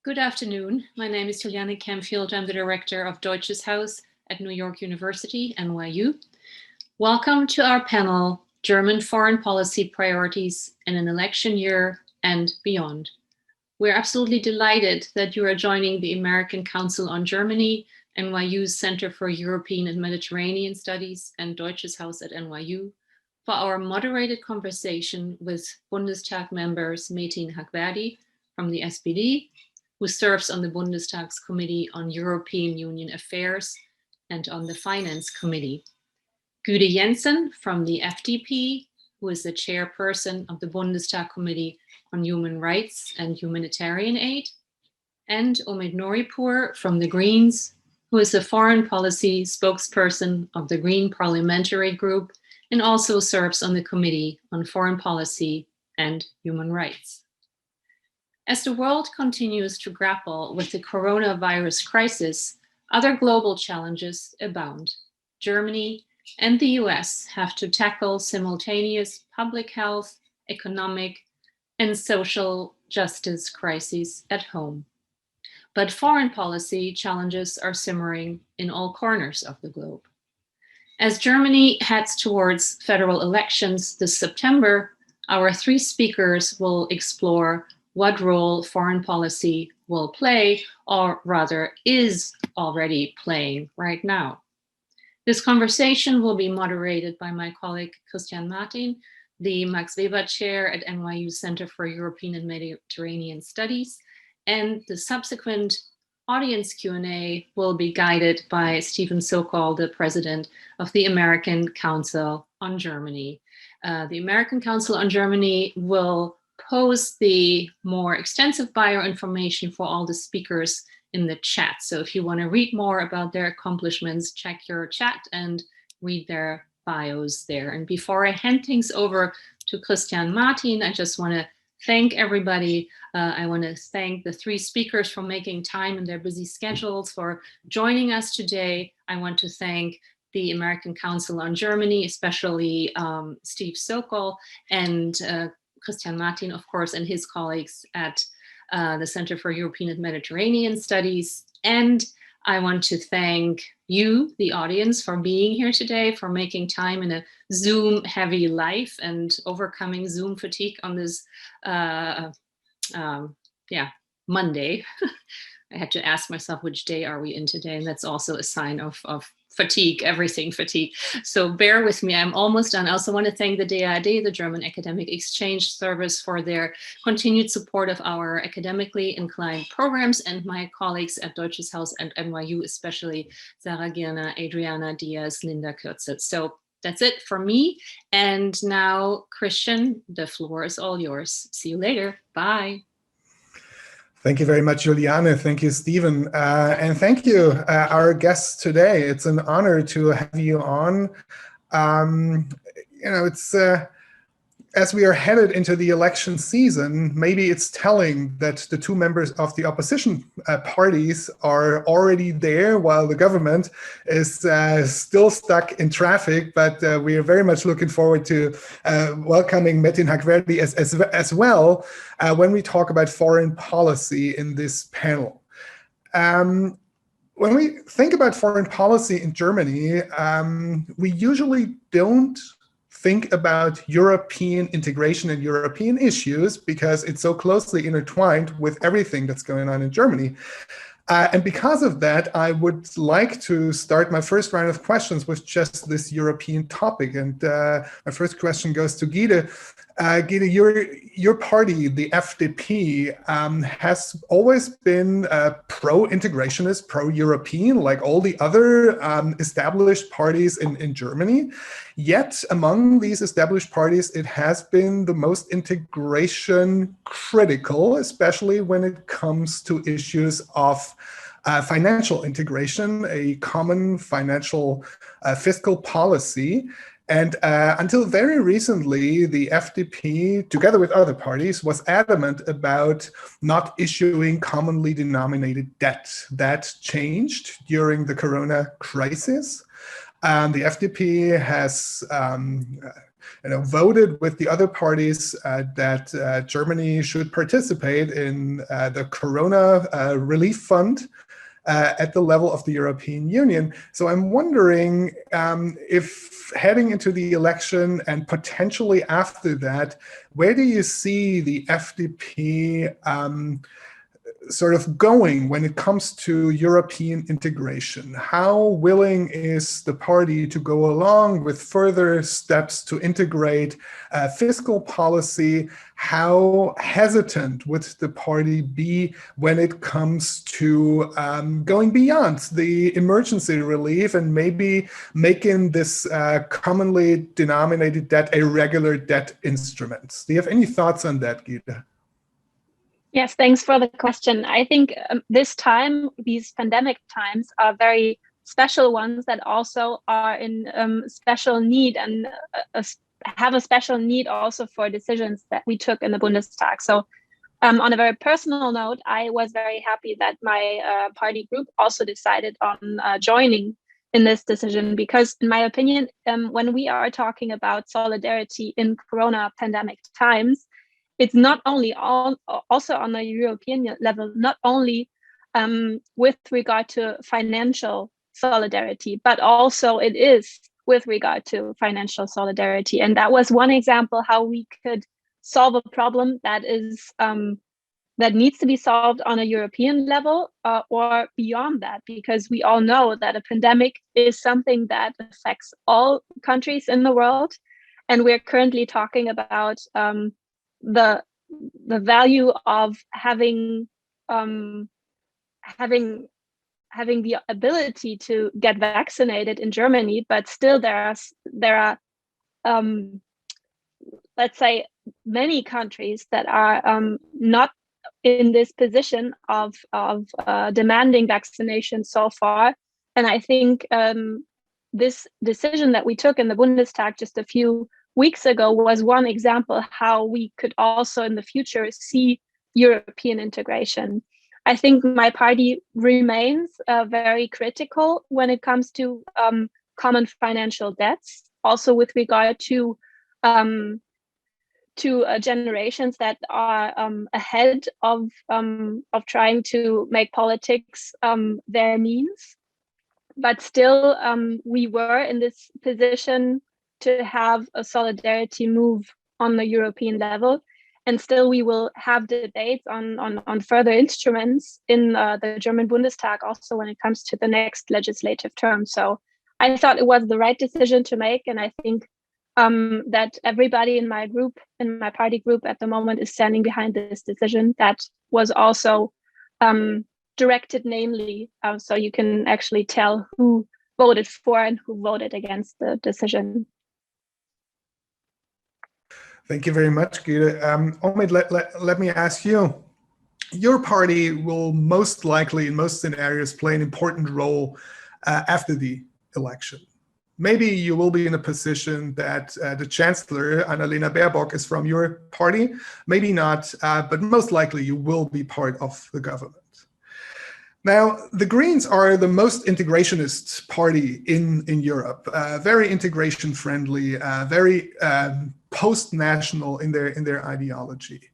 Good afternoon. My name is Juliane Camfield. I'm the director of Deutsches Haus at New York University, NYU. Welcome to our panel, German Foreign Policy Priorities in an Election Year and Beyond. We're absolutely delighted that you are joining the American Council on Germany, NYU's Center for European and Mediterranean Studies, and Deutsches Haus at NYU for our moderated conversation with Bundestag members Metin Hakverdi from the SPD, who serves on the Bundestag's Committee on European Union Affairs and on the Finance Committee. Gyde Jensen from the FDP, who is the chairperson of the Bundestag Committee on Human Rights and Humanitarian Aid. And Omid Nouripour from the Greens, who is the foreign policy spokesperson of the Green Parliamentary Group and also serves on the Committee on Foreign Policy and Human Rights. As the world continues to grapple with the coronavirus crisis, other global challenges abound. Germany and the US have to tackle simultaneous public health, economic, and social justice crises at home. But foreign policy challenges are simmering in all corners of the globe. As Germany heads towards federal elections this September, our three speakers will explore what role foreign policy will play, or rather is already playing right now. This conversation will be moderated by my colleague Christian Martin, the Max Weber Chair at NYU Center for European and Mediterranean Studies, and the subsequent audience Q&A will be guided by Stephen Sokol, the president of the American Council on Germany. The American Council on Germany will post the more extensive bio information for all the speakers in the chat. So if you want to read more about their accomplishments, check your chat and read their bios there. And before I hand things over to Christian Martin, I just want to thank everybody. I want to thank the three speakers for making time in their busy schedules for joining us today. I want to thank the American Council on Germany, especially Steve Sokol and Christian Martin, of course, and his colleagues at the Center for European and Mediterranean Studies. And I want to thank you, the audience, for being here today, for making time in a Zoom-heavy life and overcoming Zoom fatigue on this, Monday. I had to ask myself, which day are we in today? And that's also a sign of fatigue, everything fatigue. So bear with me, I'm almost done. I also want to thank the DAAD, the German Academic Exchange Service, for their continued support of our academically inclined programs, and my colleagues at Deutsches Haus and NYU, especially Sarah Girner, Adriana Diaz, Linda Kürzel. So that's it for me. And now, Christian, the floor is all yours. See you later. Bye. Thank you very much, Juliane. Thank you, Stephen. And thank you, our guests today. It's an honor to have you on. It's as we are headed into the election season, maybe it's telling that the two members of the opposition parties are already there while the government is still stuck in traffic. But we are very much looking forward to welcoming Metin Hakverdi as well when we talk about foreign policy in this panel. When we think about foreign policy in Germany, we usually don't think about European integration and European issues because it's so closely intertwined with everything that's going on in Germany. And because of that, I would like to start my first round of questions with just this European topic. And my first question goes to Gyde. Gyde, your party, the FDP, has always been pro-integrationist, pro-European, like all the other established parties in Germany. Yet among these established parties, it has been the most integration critical, especially when it comes to issues of financial integration, a common financial fiscal policy. And until very recently, the FDP, together with other parties, was adamant about not issuing commonly denominated debt. That changed during the Corona crisis. The FDP has voted with the other parties that Germany should participate in the Corona Relief Fund at the level of the European Union. So I'm wondering if heading into the election and potentially after that, where do you see the FDP sort of going when it comes to European integration? How willing is the party to go along with further steps to integrate fiscal policy? How hesitant would the party be when it comes to going beyond the emergency relief and maybe making this commonly denominated debt a regular debt instrument? Do you have any thoughts on that, Gyde? Yes, thanks for the question. I think this time, these pandemic times are very special ones that also are in special need and have a special need also for decisions that we took in the Bundestag. So on a very personal note, I was very happy that my party group also decided on joining in this decision, because in my opinion, when we are talking about solidarity in Corona pandemic times, it's not only also on a European level, not only with regard to financial solidarity, but also it is with regard to financial solidarity. And that was one example how we could solve a problem that is that needs to be solved on a European level or beyond that, because we all know that a pandemic is something that affects all countries in the world. And we're currently talking about the value of having the ability to get vaccinated in Germany, but still there are let's say many countries that are not in this position of demanding vaccination so far. And I think this decision that we took in the Bundestag just a few weeks ago was one example how we could also in the future see European integration. I think my party remains very critical when it comes to common financial debts, also with regard to generations that are ahead of trying to make politics their means. But still, we were in this position to have a solidarity move on the European level. And still we will have debates on further instruments in the German Bundestag, also when it comes to the next legislative term. So I thought it was the right decision to make. And I think that everybody in my group, in my party group at the moment, is standing behind this decision that was also directed namely, so you can actually tell who voted for and who voted against the decision. Thank you very much, Gyde. Omid, let me ask you. Your party will most likely, in most scenarios, play an important role after the election. Maybe you will be in a position that the Chancellor, Annalena Baerbock, is from your party. Maybe not, but most likely you will be part of the government. Now, the Greens are the most integrationist party in Europe, very integration friendly, very post-national in their ideology.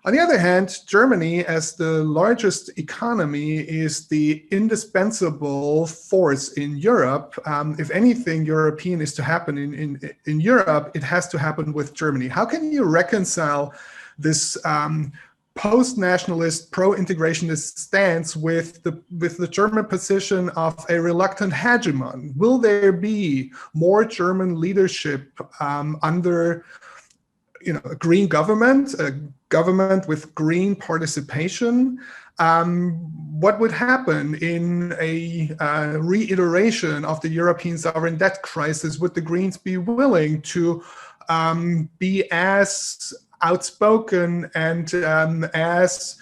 On the other hand, Germany, as the largest economy, is the indispensable force in Europe. If anything European is to happen in Europe, it has to happen with Germany. How can you reconcile this post-nationalist, pro-integrationist stance with the German position of a reluctant hegemon? Will there be more German leadership under a green government, a government with green participation? What would happen in a reiteration of the European sovereign debt crisis? Would the Greens be willing to be as outspoken and as,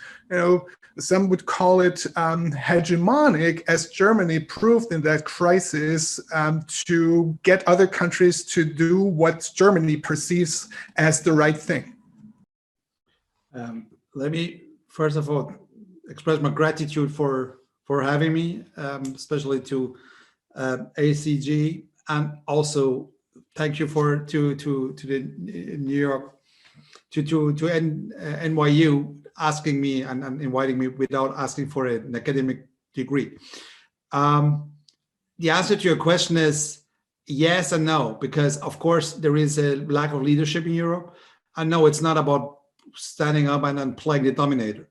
some would call it hegemonic, as Germany proved in that crisis, to get other countries to do what Germany perceives as the right thing? Let me, first of all, express my gratitude for having me, especially to ACG and also thank you to the New York to NYU asking me and inviting me without asking for an academic degree. The answer to your question is yes and no, because of course there is a lack of leadership in Europe. And no, it's not about standing up and playing the dominator.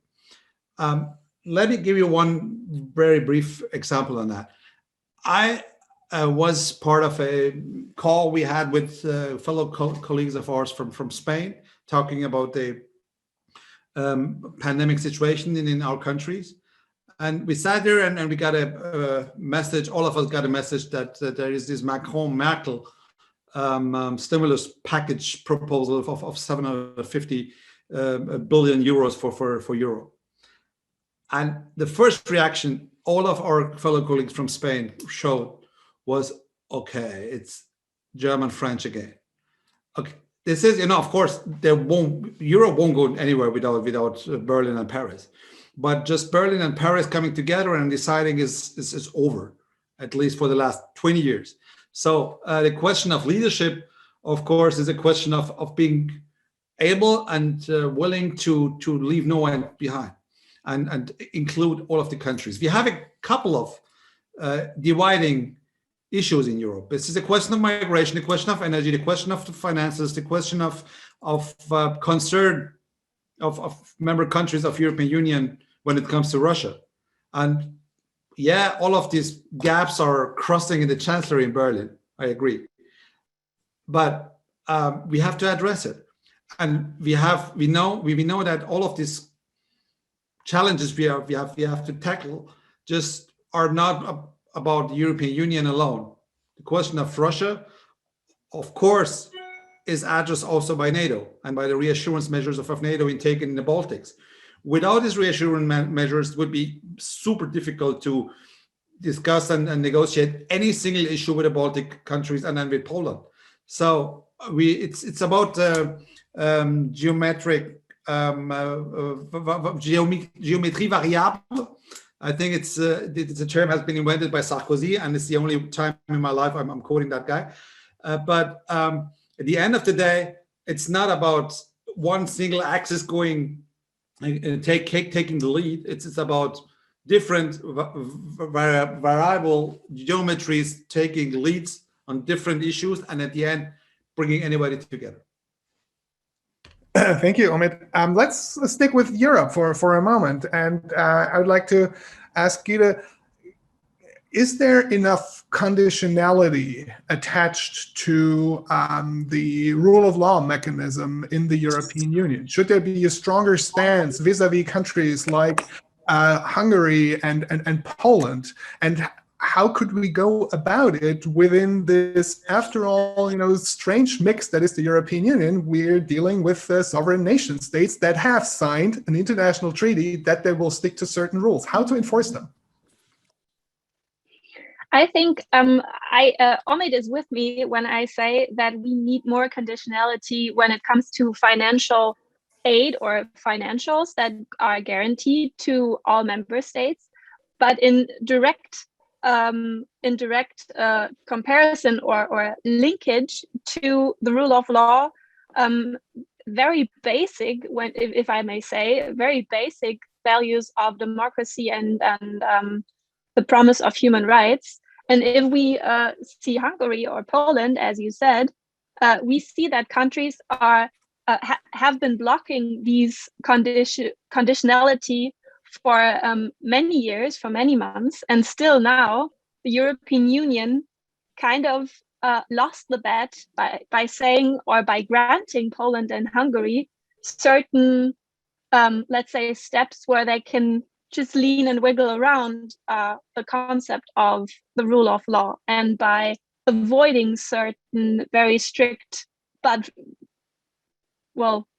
Let me give you one very brief example on that. I was part of a call we had with fellow colleagues of ours from Spain, talking about the pandemic situation in our countries. And we sat there and we got a message, all of us got a message that there is this Macron-Merkel stimulus package proposal of 750 billion euros for Europe. And the first reaction all of our fellow colleagues from Spain showed was, okay, it's German, French again. Okay, this is, of course, Europe won't go anywhere without Berlin and Paris. But just Berlin and Paris coming together and deciding is over, at least for the last 20 years. So the question of leadership, of course, is a question of being able and willing to leave no one behind and include all of the countries. We have a couple of dividing issues in Europe. This is a question of migration, the question of energy, the question of the finances, the question of concern of member countries of European Union when it comes to Russia. And yeah, all of these gaps are crossing in the Chancellery in Berlin. I agree. But we have to address it. And we know that all of these challenges we have to tackle just are not about the European Union alone. The question of Russia, of course, is addressed also by NATO and by the reassurance measures of NATO taken in the Baltics. Without these reassurance measures, it would be super difficult to discuss and negotiate any single issue with the Baltic countries and then with Poland. So it's about geometry variable. I think it's a term has been invented by Sarkozy, and it's the only time in my life I'm quoting that guy. But at the end of the day, it's not about one single axis going taking the lead. It's about different variable geometries taking leads on different issues, and at the end, bringing anybody together. Thank you, Omid. Let's stick with Europe for a moment, and I would like to ask you is there enough conditionality attached to the rule of law mechanism in the European Union? Should there be a stronger stance vis-a-vis countries like Hungary and Poland? And how could we go about it within this, after all, strange mix that is the European Union? We're dealing with sovereign nation states that have signed an international treaty that they will stick to certain rules. How to enforce them? I think Omid is with me when I say that we need more conditionality when it comes to financial aid or financials that are guaranteed to all member states. But in direct comparison or linkage to the rule of law, very basic, if I may say, very basic values of democracy and the promise of human rights. And if we see Hungary or Poland, as you said, we see that countries have been blocking these conditionality for many years, for many months, and still now the European Union kind of lost the bet by saying or by granting Poland and Hungary certain, let's say, steps where they can just lean and wiggle around the concept of the rule of law, and by avoiding certain very strict but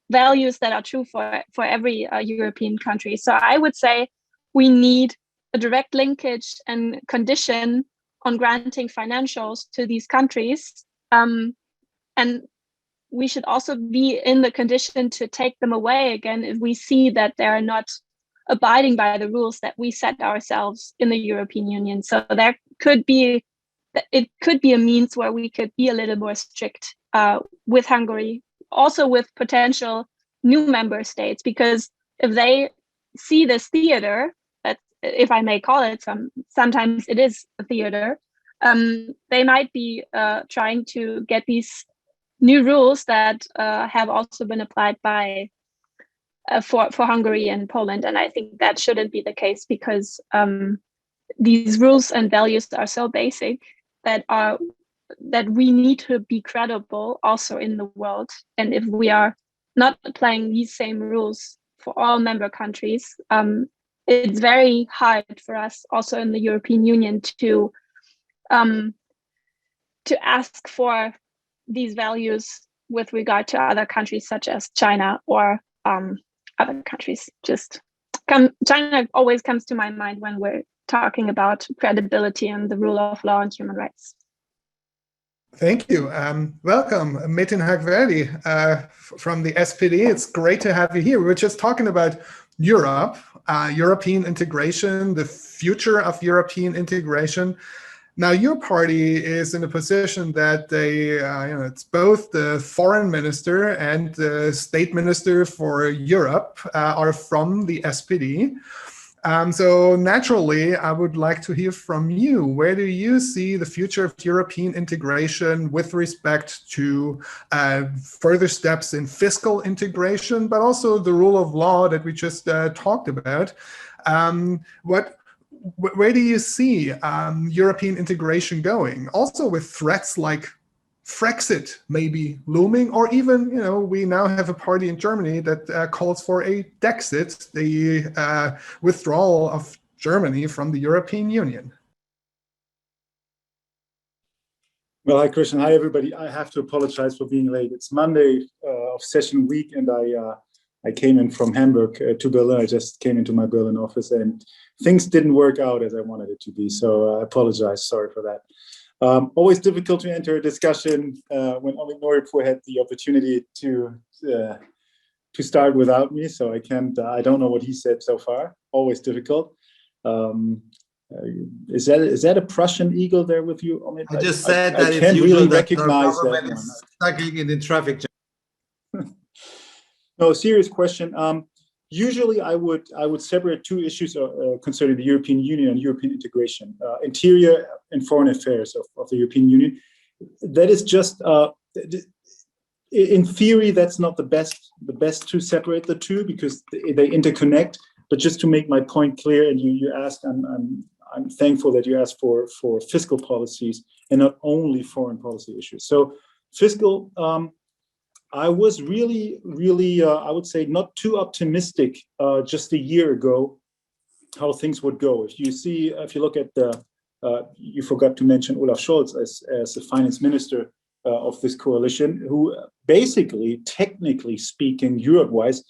values that are true for every European country. So I would say we need a direct linkage and condition on granting financials to these countries, and we should also be in the condition to take them away again if we see that they're not abiding by the rules that we set ourselves in the European Union. So there could be it could be a means where we could be a little more strict with Hungary, also with potential new member states, because if they see this theater, that, if I may call it, sometimes it is a theater, they might be trying to get these new rules that have also been applied by for Hungary and Poland. And I think that shouldn't be the case, because these rules and values are so basic that we need to be credible also in the world. And if we are not applying these same rules for all member countries, it's very hard for us also in the European Union to ask for these values with regard to other countries such as China or other countries. China always comes to my mind when we're talking about credibility and the rule of law and human rights. Thank you. Welcome, Metin Hakverdi from the SPD. It's great to have you here. We were just talking about Europe, European integration, the future of European integration. Now, your party is in a position that they, it's both the foreign minister and the state minister for Europe are from the SPD. So naturally, I would like to hear from you. Where do you see the future of European integration with respect to further steps in fiscal integration, but also the rule of law that we just talked about? Where do you see European integration going? Also with threats like Frexit maybe looming, or even, we now have a party in Germany that calls for a Dexit, the withdrawal of Germany from the European Union. Well, hi, Christian. Hi, everybody. I have to apologize for being late. It's Monday of session week, and I came in from Hamburg to Berlin. I just came into my Berlin office, and things didn't work out as I wanted it to be. So I apologize. Sorry for that. Always difficult to enter a discussion when Omid Nouripour had the opportunity to start without me. So I can't. I don't know what he said so far. Always difficult. Is that a Prussian eagle there with you, Omid? I just said that I it's can't usual really that recognize the government that is struggling in the traffic jam. No, serious question. Usually, I would separate two issues concerning the European Union and European integration: interior and foreign affairs of the European Union. That is just, in theory, that's not the best to separate the two, because they interconnect. But just to make my point clear, and you asked, I'm thankful that you asked for fiscal policies and not only foreign policy issues. So fiscal. I was really, I would say, not too optimistic just a year ago how things would go. If you look at you forgot to mention Olaf Scholz as the finance minister of this coalition, who basically, technically speaking, Europe-wise,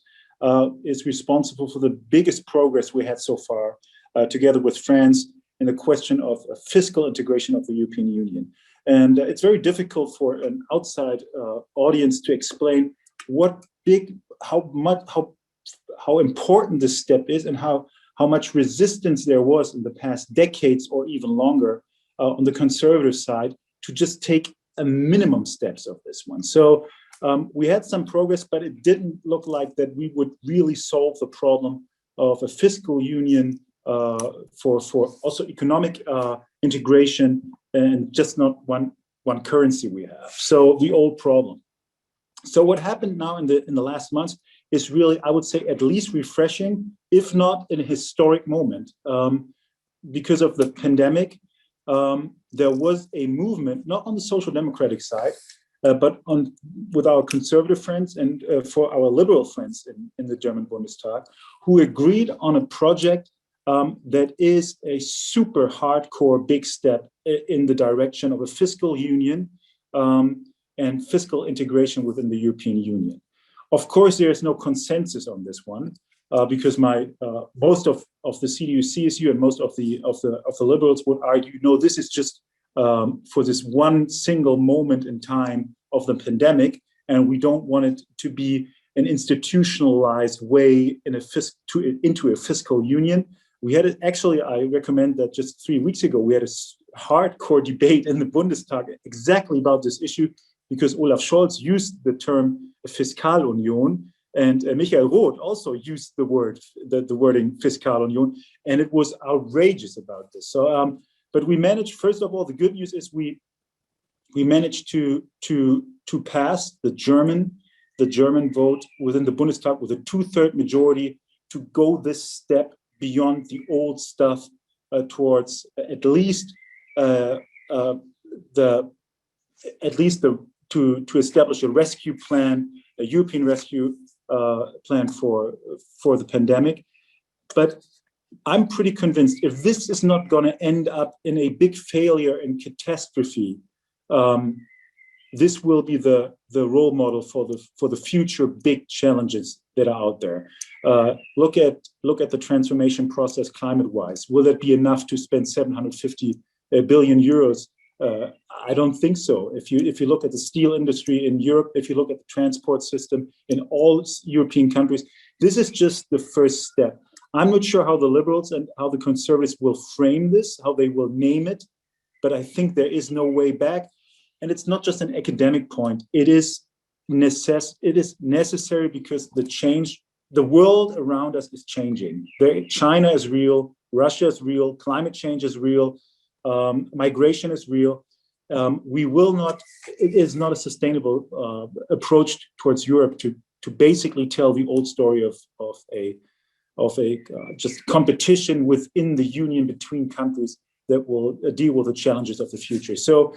is responsible for the biggest progress we had so far, together with France, in the question of fiscal integration of the European Union. And it's very difficult for an outside audience to explain how important this step is, and how much resistance there was in the past decades or even longer on the conservative side to just take a minimum steps of this one. So we had some progress, but it didn't look like that we would really solve the problem of a fiscal union for also economic integration, and just not one currency we have. So the old problem. So what happened now in the last months is really, I would say, at least refreshing, if not in a historic moment. Because of the pandemic, there was a movement, not on the social democratic side, but with our conservative friends and for our liberal friends in the German Bundestag, who agreed on a project that is a super hardcore big step in the direction of a fiscal union and fiscal integration within the European Union. Of course, there is no consensus on this one because most of the CDU, CSU, and most of the liberals would argue, no, this is just for this one single moment in time of the pandemic, and we don't want it to be an institutionalized way into a fiscal union. We had it, actually, I recommend that just 3 weeks ago, we had a hardcore debate in the Bundestag exactly about this issue, because Olaf Scholz used the term Fiskalunion, and Michael Roth also used the wording Fiskalunion, and it was outrageous about this. So, but we managed. First of all, the good news is we managed to pass the German vote within the Bundestag with a 2/3 majority to go this step beyond the old stuff towards at least to establish a rescue plan, a European rescue plan for the pandemic. But I'm pretty convinced if this is not going to end up in a big failure and catastrophe, this will be the role model for the future big challenges that are out there. Look at the transformation process climate-wise. Will it be enough to spend 750 billion euros? I don't think so. If you look at the steel industry in Europe, if you look at the transport system in all European countries, this is just the first step. I'm not sure how the liberals and how the conservatives will frame this, how they will name it, but I think there is no way back. And it's not just an academic point. It is necessary because the world around us is changing. China is real, Russia is real, climate change is real, migration is real. It is not a sustainable approach towards Europe to basically tell the old story of a just competition within the union between countries that will deal with the challenges of the future. So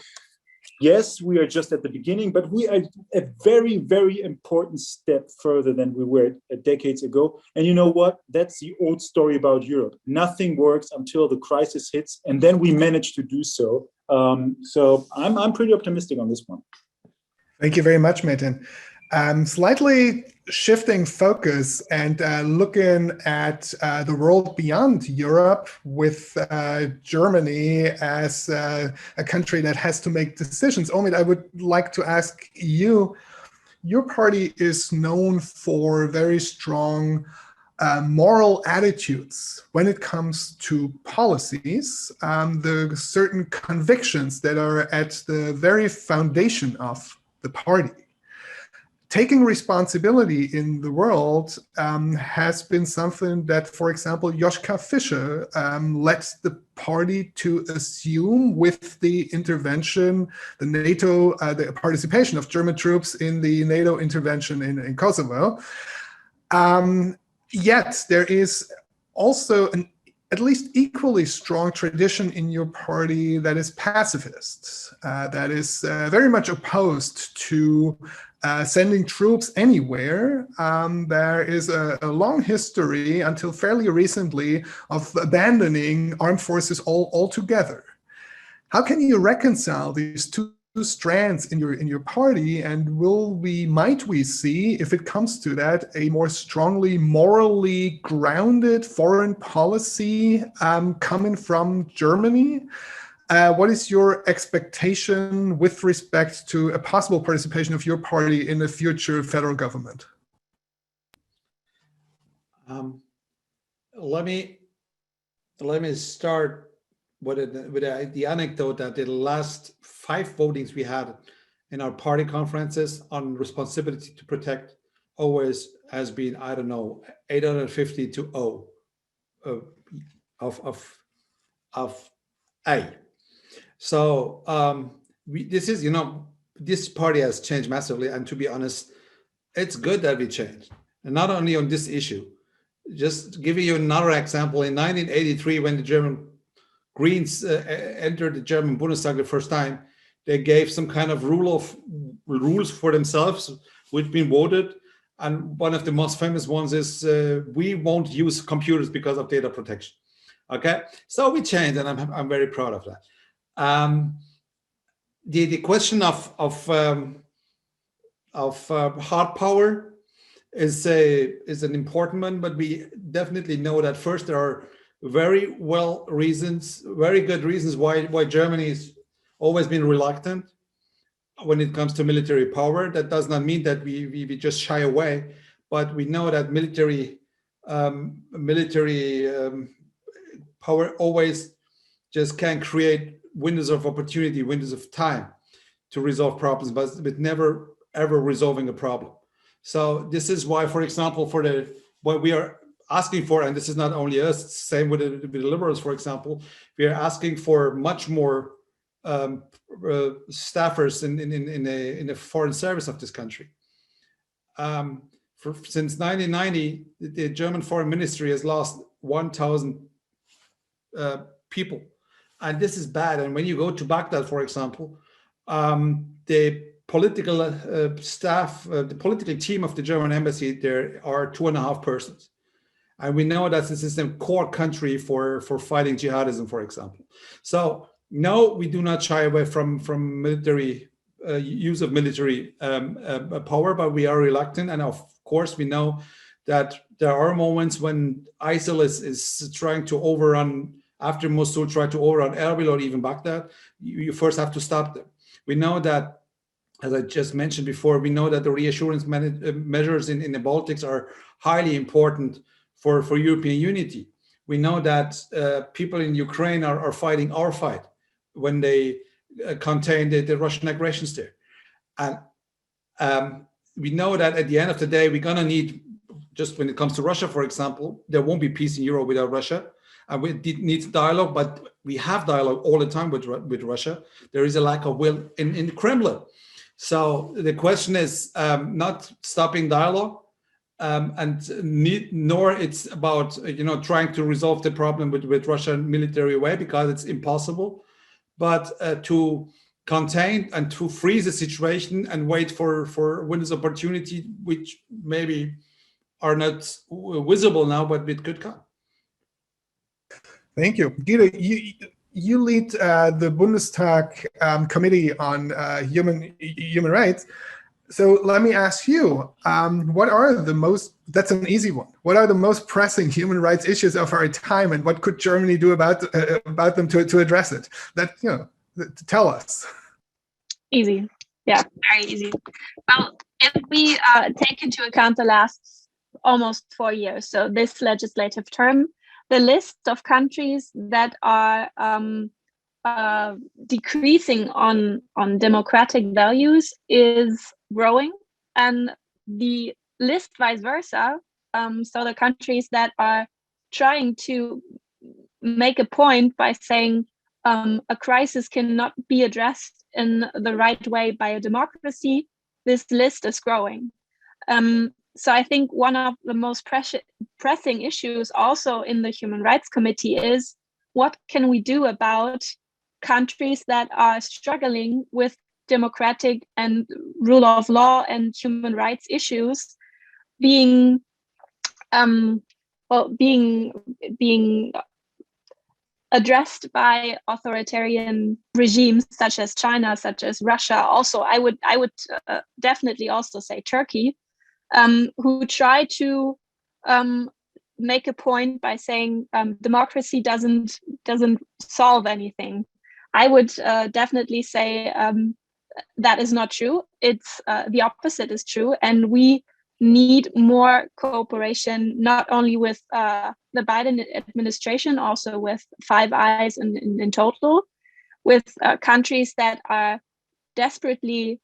yes, we are just at the beginning, but we are a very, very important step further than we were decades ago. And you know what? That's the old story about Europe. Nothing works until the crisis hits, and then we manage to do so. So I'm pretty optimistic on this one. Thank you very much, Metin. Slightly shifting focus and looking at the world beyond Europe, with Germany as a country that has to make decisions. Omid, I would like to ask you, your party is known for very strong moral attitudes when it comes to policies, the certain convictions that are at the very foundation of the party. Taking responsibility in the world has been something that, for example, Joschka Fischer led the party to assume with the intervention, the participation of German troops in the NATO intervention in Kosovo. Yet there is also an at least equally strong tradition in your party that is pacifist, that is very much opposed to sending troops anywhere. There is a long history until fairly recently of abandoning armed forces altogether. How can you reconcile these two strands in your party, and might we see, if it comes to that, a more strongly morally grounded foreign policy coming from Germany? What is your expectation with respect to a possible participation of your party in the future federal government? Let me start with the anecdote that the last 5 votings we had in our party conferences on responsibility to protect always has been, I don't know, 850 to 0 of A. So this party has changed massively, and to be honest, it's good that we changed, and not only on this issue. Just giving you another example, in 1983, when the German Greens entered the German Bundestag the first time, they gave some kind of rules for themselves, which been voted. And one of the most famous ones is we won't use computers because of data protection. Okay, so we changed, and I'm very proud of that. The question of hard power is an important one, but we definitely know that first there are very good reasons why Germany has always been reluctant when it comes to military power. That does not mean that we just shy away, but we know that military power always just can create windows of opportunity, windows of time to resolve problems, but never ever resolving a problem. So this is why, for example, what we are asking for, and this is not only us, same with the liberals, for example, we are asking for much more staffers in the foreign service of this country. Since 1990, the German foreign ministry has lost 1,000 people, and this is bad. And when you go to Baghdad, for example, the political staff, the political team of the German embassy, there are 2.5 persons. And we know that this is a core country for fighting jihadism, for example. So no, we do not shy away from military use of military power, but we are reluctant. And of course, we know that there are moments when ISIL is trying to overrun, after Mosul tried to overrun Erbil or even Baghdad, you first have to stop them. We know that, as I just mentioned before, we know that the reassurance measures in the Baltics are highly important for European unity. We know that people in Ukraine are fighting our fight when they contain the Russian aggressions there. And we know that at the end of the day, we're gonna need, just when it comes to Russia, for example, there won't be peace in Europe without Russia. And we need dialogue, but we have dialogue all the time with Russia. There is a lack of will in the Kremlin. So the question is not stopping dialogue, nor it's about trying to resolve the problem with Russia in military way, because it's impossible, but to contain and to freeze the situation and wait for windows of opportunity, which maybe are not visible now, but it could come. Thank you. Gyde, you lead the Bundestag Committee on Human Rights. So let me ask you, what are the most, that's an easy one, what are the most pressing human rights issues of our time, and what could Germany do about them to address it? Tell us. Easy. Yeah, very easy. Well, if we take into account the last almost 4 years, so this legislative term, the list of countries that are decreasing on democratic values is growing, and the list vice versa. So the countries that are trying to make a point by saying a crisis cannot be addressed in the right way by a democracy, this list is growing. So I think one of the most pressing issues also in the Human Rights Committee is, what can we do about countries that are struggling with democratic and rule of law and human rights issues being addressed by authoritarian regimes such as China, such as Russia. Also, I would definitely also say Turkey, who try to make a point by saying democracy doesn't solve anything. I would definitely say that is not true. It's the opposite is true, and we need more cooperation, not only with the Biden administration, also with Five Eyes in total, with countries that are desperately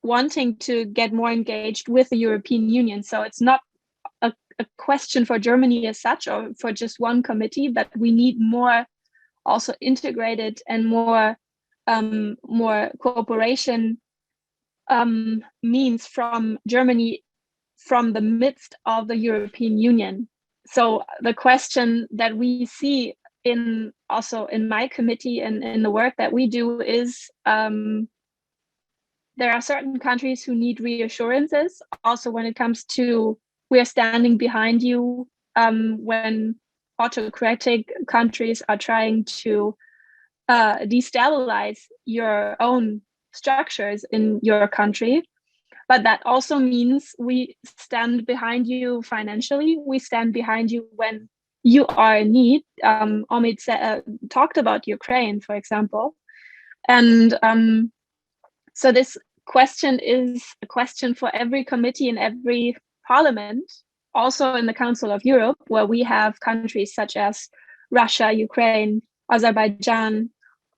wanting to get more engaged with the European Union. So it's not a question for Germany as such, or for just one committee, but we need more also integrated and more cooperation means from Germany, from the midst of the European Union. So the question that we see also in my committee and in the work that we do is, there are certain countries who need reassurances. Also, when it comes to, we are standing behind you when autocratic countries are trying to destabilize your own structures in your country. But that also means we stand behind you financially. We stand behind you when you are in need. Omid talked about Ukraine, for example. And so this question is a question for every committee in every parliament, also in the Council of Europe, where we have countries such as Russia, Ukraine, Azerbaijan,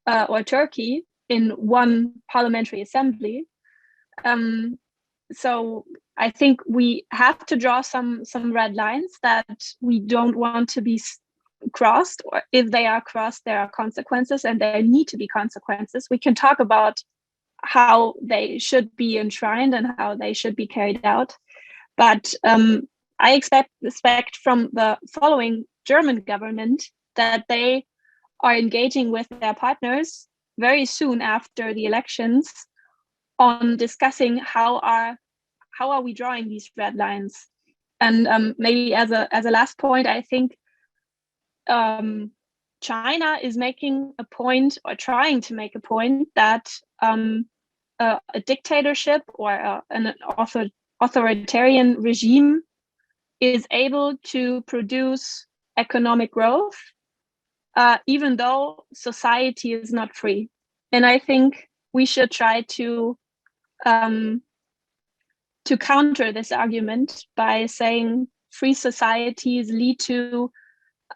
or Turkey in one parliamentary assembly. So I think we have to draw some red lines that we don't want to be crossed, or if they are crossed, there are consequences, and there need to be consequences. We can talk about how they should be enshrined and how they should be carried out. But I expect from the following German government that they are engaging with their partners very soon after the elections on discussing how are we drawing these red lines. And maybe as a last point, I think China is making a point, or trying to make a point, that a dictatorship or an authoritarian regime is able to produce economic growth, even though society is not free. And I think we should try to counter this argument by saying free societies lead to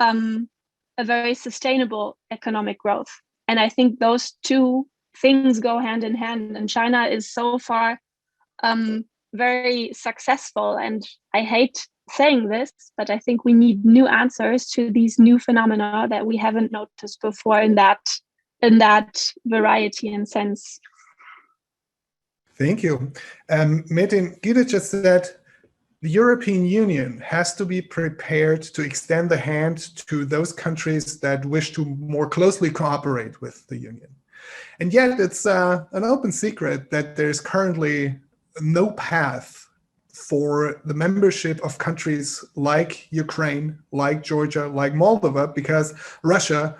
a very sustainable economic growth. And I think those two things go hand in hand. And China is so far very successful. And I hate saying this, but I think we need new answers to these new phenomena that we haven't noticed before in that variety and sense. Thank you. Metin, Gyde just said the European Union has to be prepared to extend the hand to those countries that wish to more closely cooperate with the Union. And yet it's an open secret that there's currently no path for the membership of countries like Ukraine, like Georgia, like Moldova, because Russia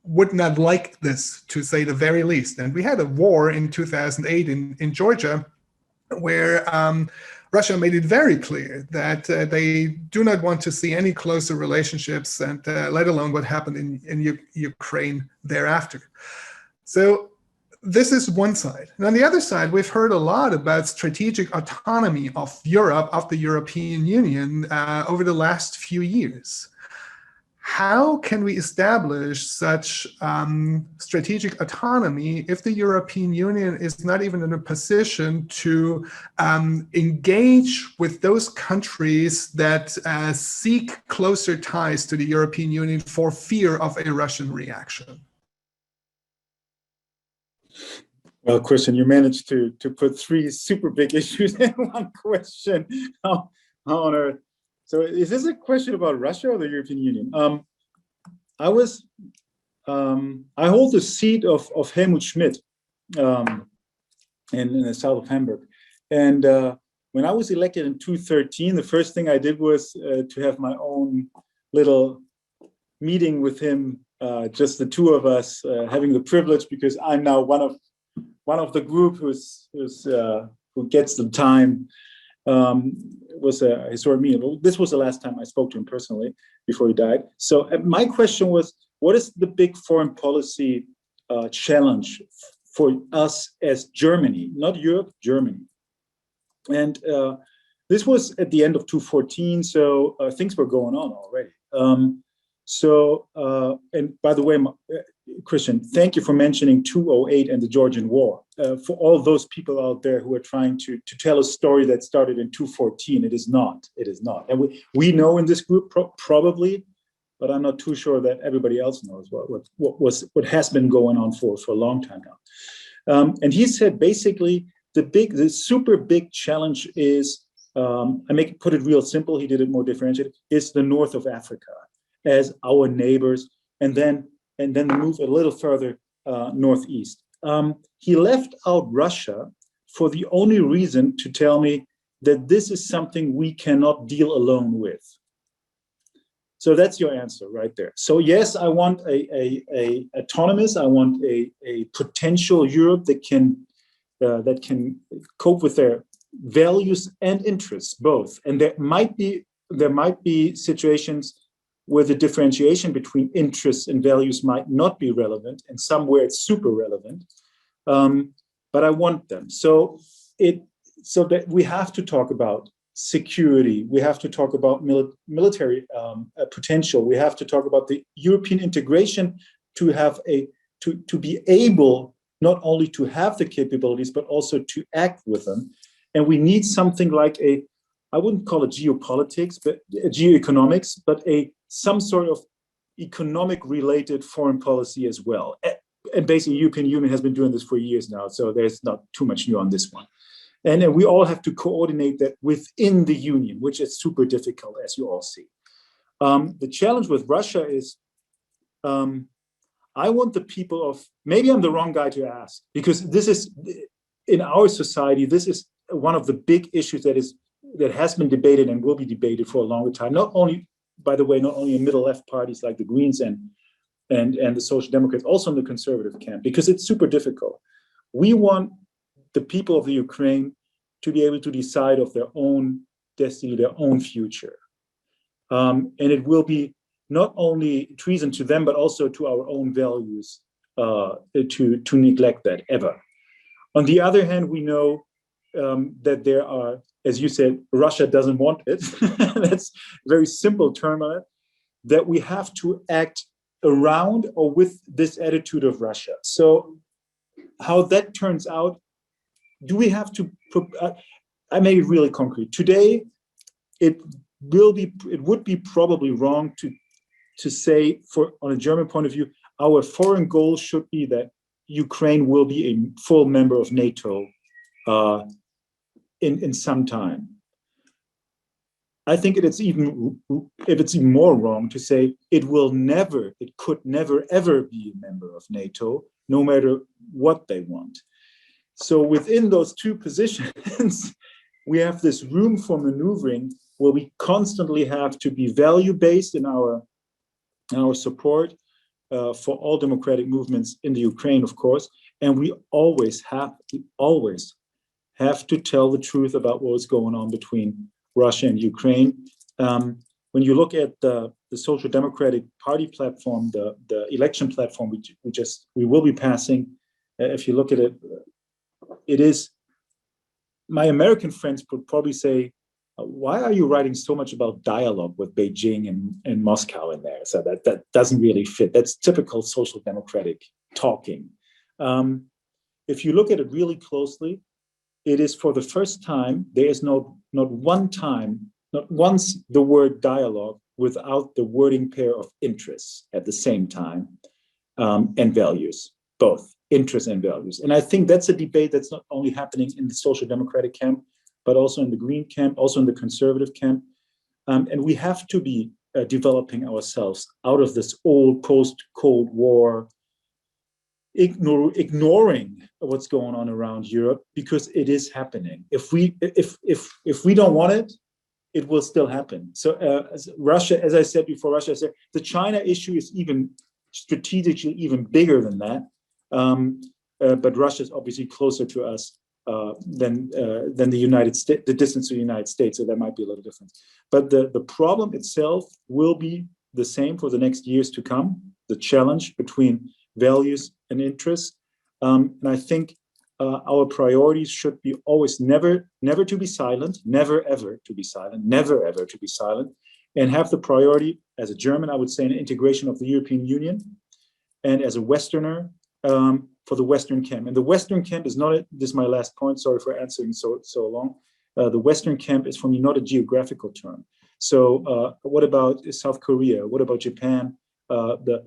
would not like this, to say the very least. And we had a war in 2008 in Georgia where Russia made it very clear that they do not want to see any closer relationships, and let alone what happened in Ukraine thereafter. So this is one side. And on the other side, we've heard a lot about strategic autonomy of Europe, of the European Union over the last few years. How can we establish such strategic autonomy if the European Union is not even in a position to engage with those countries that seek closer ties to the European Union for fear of a Russian reaction? Well, Christian, you managed to put three super big issues in one question. How on earth? So is this a question about Russia or the European Union? I hold the seat of Helmut Schmidt in the south of Hamburg. And when I was elected in 2013, the first thing I did was to have my own little meeting with him, just the two of us, having the privilege, because I'm now one of the group who gets the time. Was a historic meeting. This was the last time I spoke to him personally before he died. So my question was, what is the big foreign policy challenge for us as Germany, not Europe, Germany? And this was at the end of 2014, so things were going on already. And by the way, Christian, thank you for mentioning 2008 and the Georgian War. For all those people out there who are trying to tell a story that started in 2014, it is not. It is not. And we know in this group probably, but I'm not too sure that everybody else knows what has been going on for a long time now. And he said basically the super big challenge is, put it real simple. He did it more differentiated. Is the north of Africa as our neighbors, and then move a little further northeast. He left out Russia for the only reason to tell me that this is something we cannot deal alone with. So that's your answer right there. So yes, I want a autonomous. I want a potential Europe that can cope with their values and interests both. And there might be situations where the differentiation between interests and values might not be relevant, and somewhere it's super relevant. But I want them. So that we have to talk about security. We have to talk about military potential. We have to talk about the European integration to have a to be able not only to have the capabilities, but also to act with them. And we need something like I wouldn't call it geopolitics, but geoeconomics, but some sort of economic related foreign policy as well. And basically, the European Union has been doing this for years now, so there's not too much new on this one. And we all have to coordinate that within the union, which is super difficult, as you all see. The challenge with Russia is, I want the people of, maybe I'm the wrong guy to ask, because this is, in our society, this is one of the big issues that has been debated and will be debated for a longer time. Not only, by the way, not only in middle left parties like the Greens and the Social Democrats, also in the conservative camp, because it's super difficult. We want the people of the Ukraine to be able to decide of their own destiny, their own future. And it will be not only treason to them, but also to our own values to neglect that ever. On the other hand, we know that there are, as you said, Russia doesn't want it. That's a very simple term on it, that we have to act around or with this attitude of Russia. So how that turns out, do we have to, I make it really concrete. Today, it would be probably wrong to say, on a German point of view, our foreign goal should be that Ukraine will be a full member of NATO in some time. I think if it's even more wrong to say it could never ever be a member of NATO, no matter what they want. So within those two positions, we have this room for maneuvering where we constantly have to be value-based in our support for all democratic movements in the Ukraine, of course, and we always have to tell the truth about what's going on between Russia and Ukraine. When you look at the Social Democratic Party platform, the election platform we will be passing, if you look at it, it is, my American friends would probably say, why are you writing so much about dialogue with Beijing and Moscow in there? So that doesn't really fit. That's typical social democratic talking. If you look at it really closely, it is for the first time, there is not once the word dialogue without the wording pair of interests at the same time, and values, both interests and values. And I think that's a debate that's not only happening in the social democratic camp, but also in the Green camp, also in the conservative camp. And we have to be developing ourselves out of this old post-Cold War, ignoring what's going on around Europe, because it is happening. If we don't want it, it will still happen. So Russia, as I said before, Russia said the China issue is even strategically even bigger than that. But Russia is obviously closer to us than the United States, the distance to the United States, so that might be a little different. But the problem itself will be the same for the next years to come, the challenge between values and interests. And I think our priorities should be always never to be silent, never ever to be silent, never ever to be silent, and have the priority, as a German, I would say, an integration of the European Union, and as a Westerner, for the Western camp. And the Western camp is not, this is my last point, sorry for answering so long. The Western camp is for me not a geographical term. So what about South Korea? What about Japan? There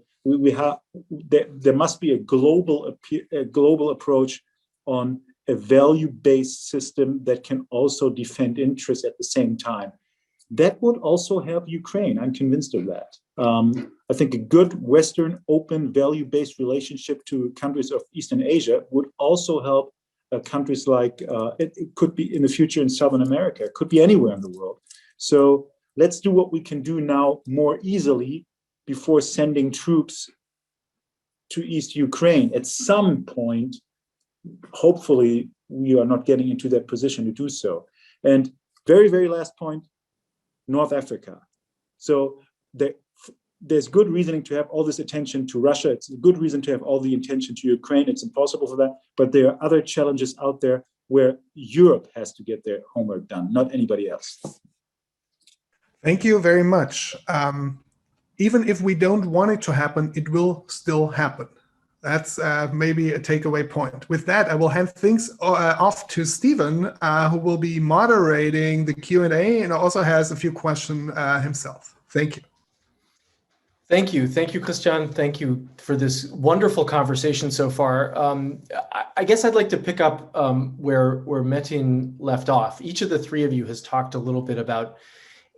must be a global approach on a value-based system that can also defend interests at the same time. That would also help Ukraine. I'm convinced of that. I think a good Western, open, value-based relationship to countries of Eastern Asia would also help countries like, it could be in the future in Southern America, it could be anywhere in the world. So let's do what we can do now more easily before sending troops to East Ukraine. At some point, hopefully, we are not getting into that position to do so. And very, very last point, North Africa. So there's good reasoning to have all this attention to Russia. It's a good reason to have all the attention to Ukraine. It's impossible for that. But there are other challenges out there where Europe has to get their homework done, not anybody else. Thank you very much. Even if we don't want it to happen, it will still happen. That's maybe a takeaway point. With that, I will hand things off to Stephen, who will be moderating the Q&A and also has a few questions himself. Thank you. Thank you, Christian. Thank you for this wonderful conversation so far. I guess I'd like to pick up where Metin left off. Each of the three of you has talked a little bit about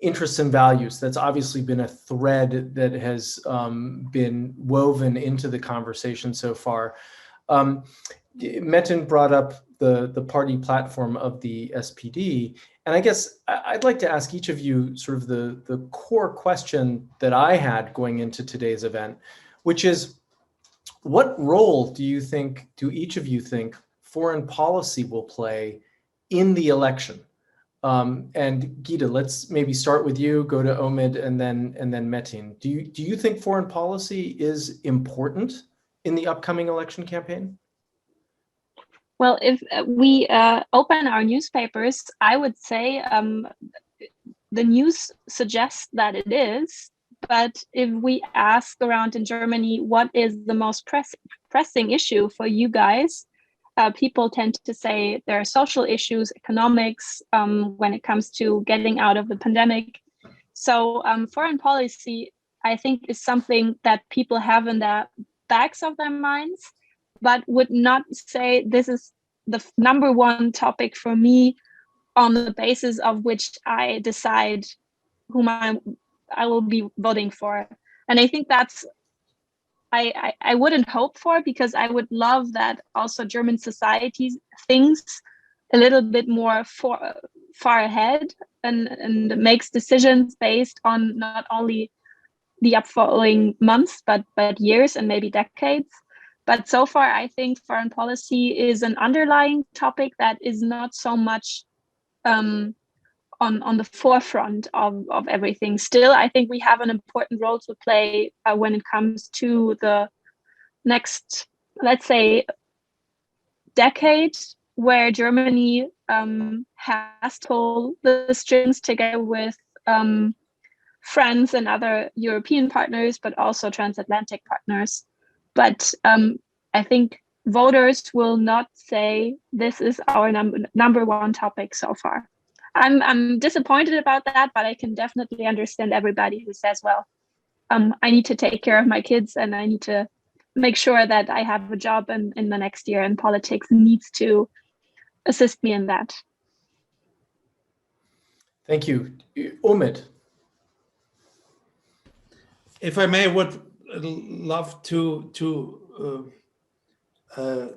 interests and values. That's obviously been a thread that has been woven into the conversation so far. Metin brought up the party platform of the SPD. And I guess I'd like to ask each of you sort of the core question that I had going into today's event, which is, what role do each of you think foreign policy will play in the election? And Gyde, let's maybe start with you, go to Omid, and then Metin. Do you think foreign policy is important in the upcoming election campaign? Well, if we open our newspapers, I would say the news suggests that it is. But if we ask around in Germany, what is the most pressing issue for you guys? People tend to say there are social issues, economics, when it comes to getting out of the pandemic. So foreign policy, I think, is something that people have in the backs of their minds, but would not say this is the number one topic for me on the basis of which I decide whom I will be voting for. And I think that's, I wouldn't hope for, because I would love that also German society thinks a little bit more far ahead and makes decisions based on not only the upfollowing months, but years and maybe decades. But so far, I think foreign policy is an underlying topic that is not so much on the forefront of everything. Still, I think we have an important role to play when it comes to the next, let's say, decade, where Germany has to pull the strings together with France and other European partners, but also transatlantic partners. But I think voters will not say this is our number one topic so far. I'm disappointed about that, but I can definitely understand everybody who says, well, I need to take care of my kids and I need to make sure that I have a job in the next year, and politics needs to assist me in that. Thank you. Omid. If I may, would love to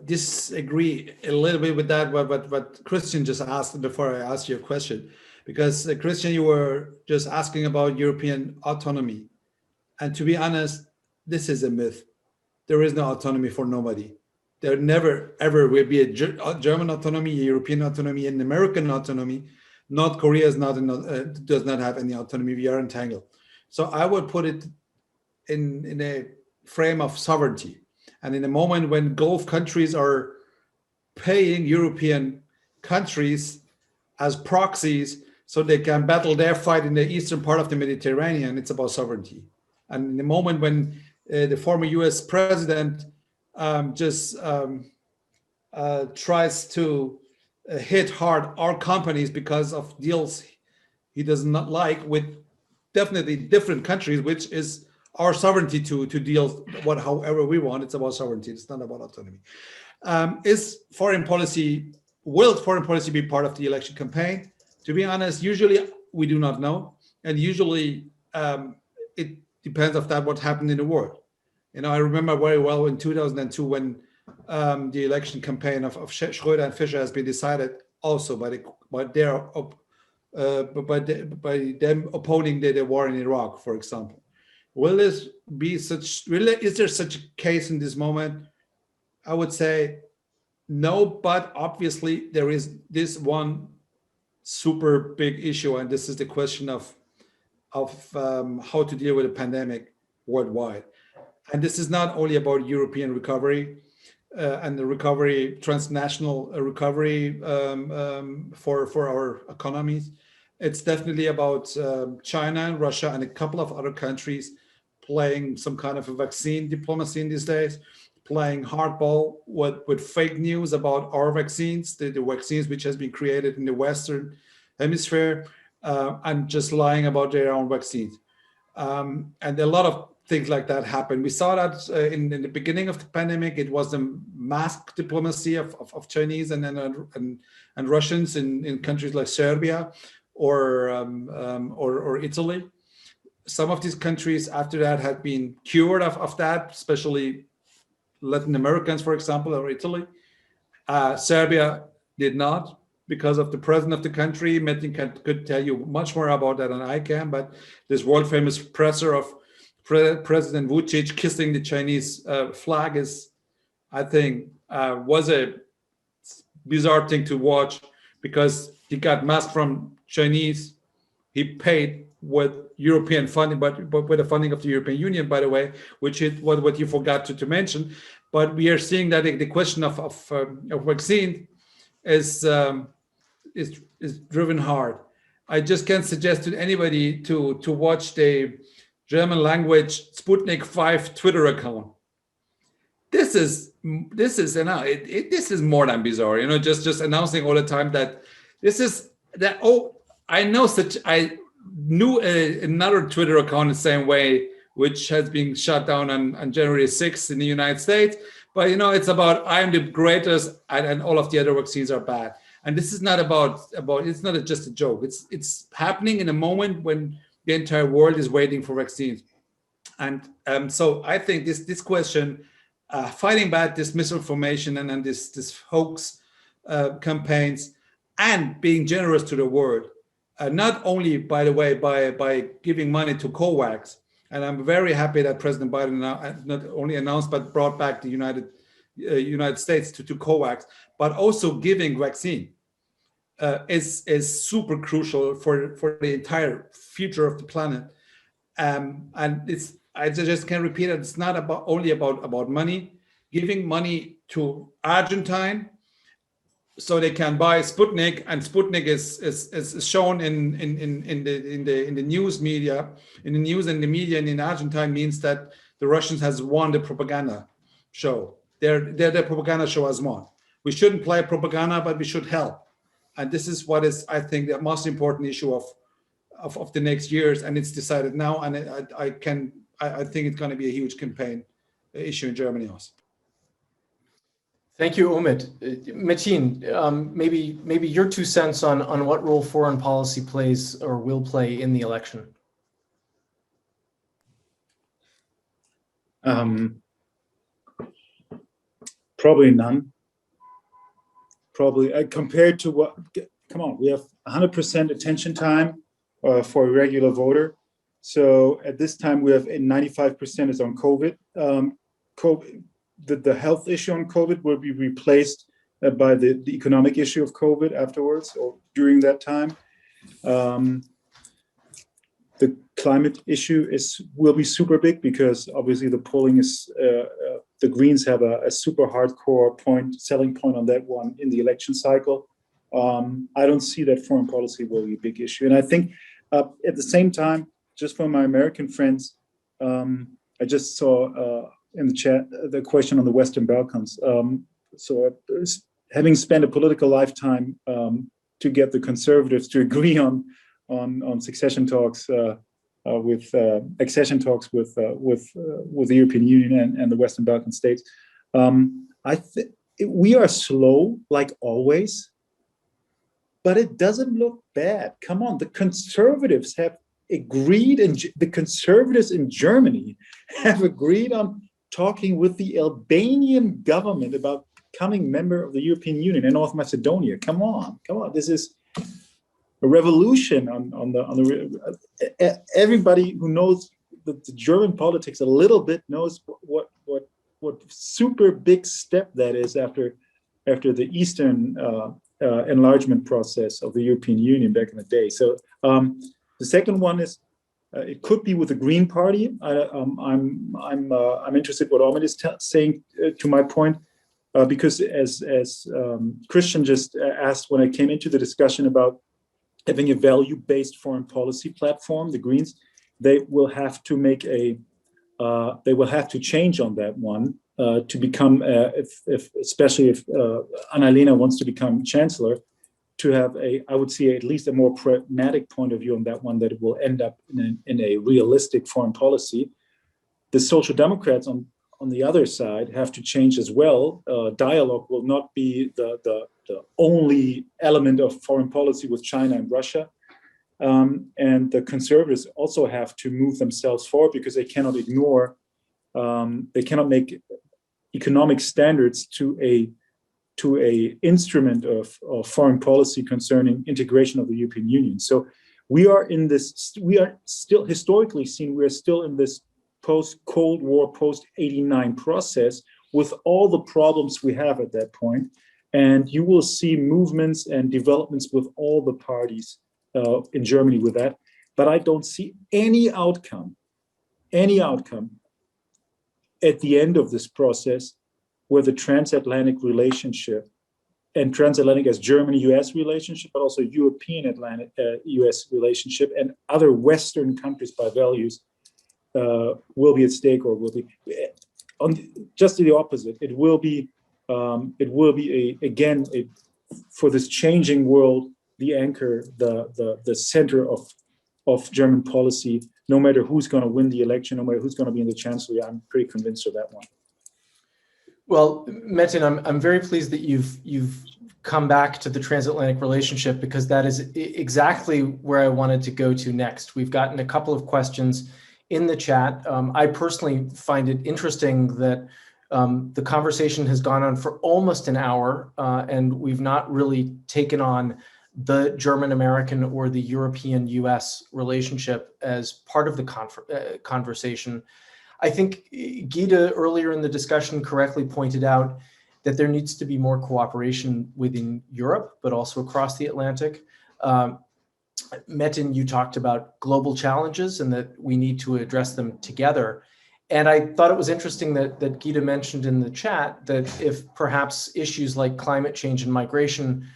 disagree a little bit with that, what Christian just asked before I asked you a question. Because Christian, you were just asking about European autonomy. And to be honest, this is a myth. There is no autonomy for nobody. There never, ever will be a German autonomy, a European autonomy, an American autonomy. North Korea is does not have any autonomy. We are entangled. So I would put it in a frame of sovereignty. And in a moment when Gulf countries are paying European countries as proxies so they can battle their fight in the eastern part of the Mediterranean, it's about sovereignty. And in the moment when the former U.S. president tries to hit hard our companies because of deals he does not like with definitely different countries, which is our sovereignty to deal however we want. It's about sovereignty. It's not about autonomy. Will foreign policy be part of the election campaign? To be honest, usually we do not know, and usually it depends on what happened in the world. I remember very well in 2002 when the election campaign of Schröder and Fischer has been decided also by them opposing the war in Iraq, for example. Is there such a case in this moment? I would say no, but obviously there is this one super big issue, and this is the question of how to deal with a pandemic worldwide. And this is not only about European recovery and the recovery, transnational recovery for our economies. It's definitely about China and Russia and a couple of other countries playing some kind of a vaccine diplomacy in these days, playing hardball with fake news about our vaccines, the vaccines which has been created in the Western Hemisphere, and just lying about their own vaccines. And a lot of things like that happen. We saw that in the beginning of the pandemic. It was the mask diplomacy of Chinese and Russians in countries like Serbia or Italy. Some of these countries after that had been cured of that, especially Latin Americans, for example, or Italy. Serbia did not, because of the president of the country. Metin could tell you much more about that than I can, but this world famous presser of President Vučić kissing the Chinese flag is, I think, was a bizarre thing to watch, because he got masks from Chinese. He paid with European funding, but with the funding of the European Union, by the way, which is what you forgot to mention. But we are seeing that the question of vaccine is driven hard. I just can suggest to anybody to watch the German language Sputnik 5 Twitter account. This is this is more than bizarre. Just announcing all the time that this is that. Oh, I knew another Twitter account the same way, which has been shut down on January 6th in the United States. But it's about I'm the greatest and all of the other vaccines are bad. And this is not about it's not just a joke. It's happening in a moment when the entire world is waiting for vaccines. And so I think this question, fighting back this misinformation and this hoax campaigns, and being generous to the world, not only, by the way, by giving money to COVAX. And I'm very happy that President Biden not only announced but brought back the United States to COVAX, but also giving vaccine is super crucial for the entire future of the planet. And I just can repeat it. It's not only about money. Giving money to Argentine so they can buy Sputnik, and Sputnik is shown in the news media, in the news and the media in Argentine, means that the Russians has won the propaganda show. Their propaganda show has won. We shouldn't play propaganda, but we should help. And this is what is, I think, the most important issue of the next years, and it's decided now. And I think it's going to be a huge campaign issue in Germany also. Thank you, Omid. Metin, maybe your 2 cents on what role foreign policy plays or will play in the election. Probably none. Probably compared to what? Come on, we have 100% attention time for a regular voter. So at this time, we have 95% is on COVID. The health issue on COVID will be replaced by the economic issue of COVID afterwards or during that time. The climate issue will be super big, because obviously the polling is the Greens have a super hardcore selling point on that one in the election cycle. I don't see that foreign policy will be a big issue. And I think at the same time, just for my American friends, I just saw in the chat the question on the Western Balkans. So having spent a political lifetime to get the conservatives to agree on succession talks with accession talks with the European Union and the Western Balkan states, I think we are slow like always, but it doesn't look bad. Come on, the conservatives have agreed, and the conservatives in Germany have agreed on talking with the Albanian government about becoming member of the European Union and North Macedonia. Come on. This is a revolution on the everybody who knows the German politics a little bit knows what super big step that is after the Eastern enlargement process of the European Union back in the day. So the second one is it could be with the Green Party. I'm interested what Omid is saying to my point, because as Christian just asked when I came into the discussion about having a value-based foreign policy platform, the Greens, they will have to make they will have to change on that one to become, especially if Annalena wants to become chancellor, to have I would say, at least a more pragmatic point of view on that one, that it will end up in a realistic foreign policy. The Social Democrats on the other side have to change as well. Dialogue will not be the only element of foreign policy with China and Russia. And the conservatives also have to move themselves forward, because they cannot ignore, they cannot make economic standards to a instrument of foreign policy concerning integration of the European Union. So we are still historically seen, we are still in this post-Cold War, post-89 process with all the problems we have at that point. And you will see movements and developments with all the parties in Germany with that. But I don't see any outcome at the end of this process where the transatlantic relationship, and transatlantic as Germany-US relationship, but also European-US relationship and other Western countries by values will be at stake, or will be just the opposite. It will be again for this changing world, the anchor, the center of German policy. No matter who's going to win the election, no matter who's going to be in the chancellery, I'm pretty convinced of that one. Well, Metin, I'm very pleased that you've come back to the transatlantic relationship, because that is exactly where I wanted to go to next. We've gotten a couple of questions in the chat. I personally find it interesting that the conversation has gone on for almost an hour, and we've not really taken on the German-American or the European-US relationship as part of the conversation. I think Gyde earlier in the discussion correctly pointed out that there needs to be more cooperation within Europe, but also across the Atlantic. Metin, you talked about global challenges and that we need to address them together. And I thought it was interesting that Gyde mentioned in the chat that if perhaps issues like climate change and migration,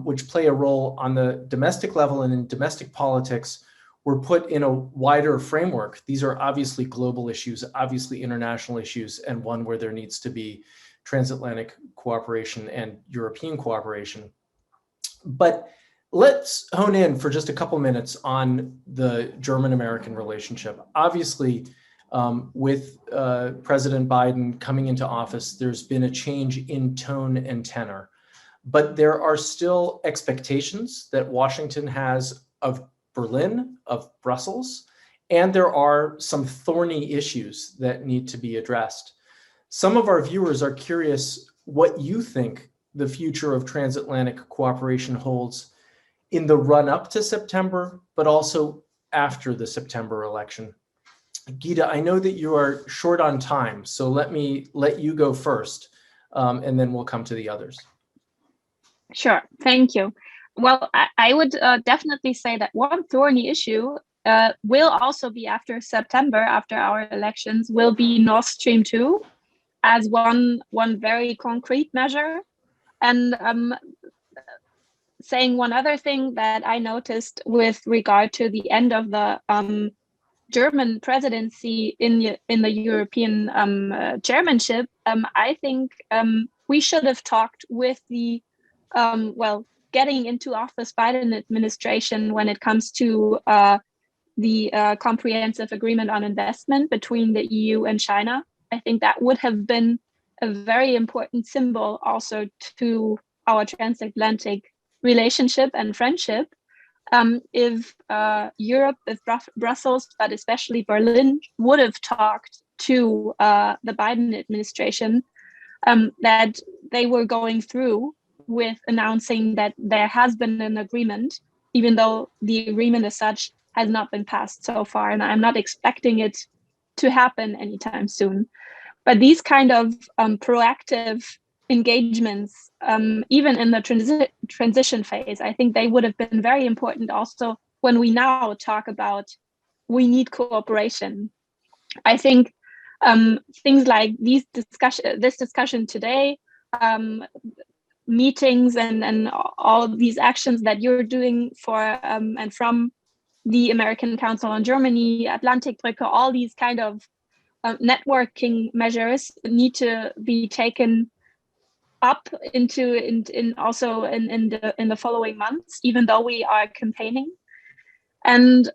which play a role on the domestic level and in domestic politics, were put in a wider framework. These are obviously global issues, obviously international issues, and one where there needs to be transatlantic cooperation and European cooperation. But let's hone in for just a couple minutes on the German-American relationship. Obviously, with President Biden coming into office, there's been a change in tone and tenor. But there are still expectations that Washington has of Berlin, of Brussels, and there are some thorny issues that need to be addressed. Some of our viewers are curious what you think the future of transatlantic cooperation holds in the run-up to September, but also after the September election. Gyde, I know that you are short on time, so let me let you go first, and then we'll come to the others. Sure, thank you. Well, I would definitely say that one thorny issue will also be after September, after our elections, will be Nord Stream 2 as one very concrete measure. And saying one other thing that I noticed with regard to the end of the German presidency in the European chairmanship, I think we should have talked with the getting into office Biden administration when it comes to the comprehensive agreement on investment between the EU and China. I think that would have been a very important symbol also to our transatlantic relationship and friendship. If Europe, if Brussels, but especially Berlin would have talked to the Biden administration that they were going through with announcing that there has been an agreement, even though the agreement as such has not been passed so far, and I'm not expecting it to happen anytime soon. But these kind of proactive engagements, even in the transition phase, I think they would have been very important also when we now talk about we need cooperation. I think things like this discussion today, meetings and all of these actions that you're doing for and from the American Council on Germany, Atlantic Brücke, all these kind of networking measures need to be taken up in the following months, even though we are campaigning. And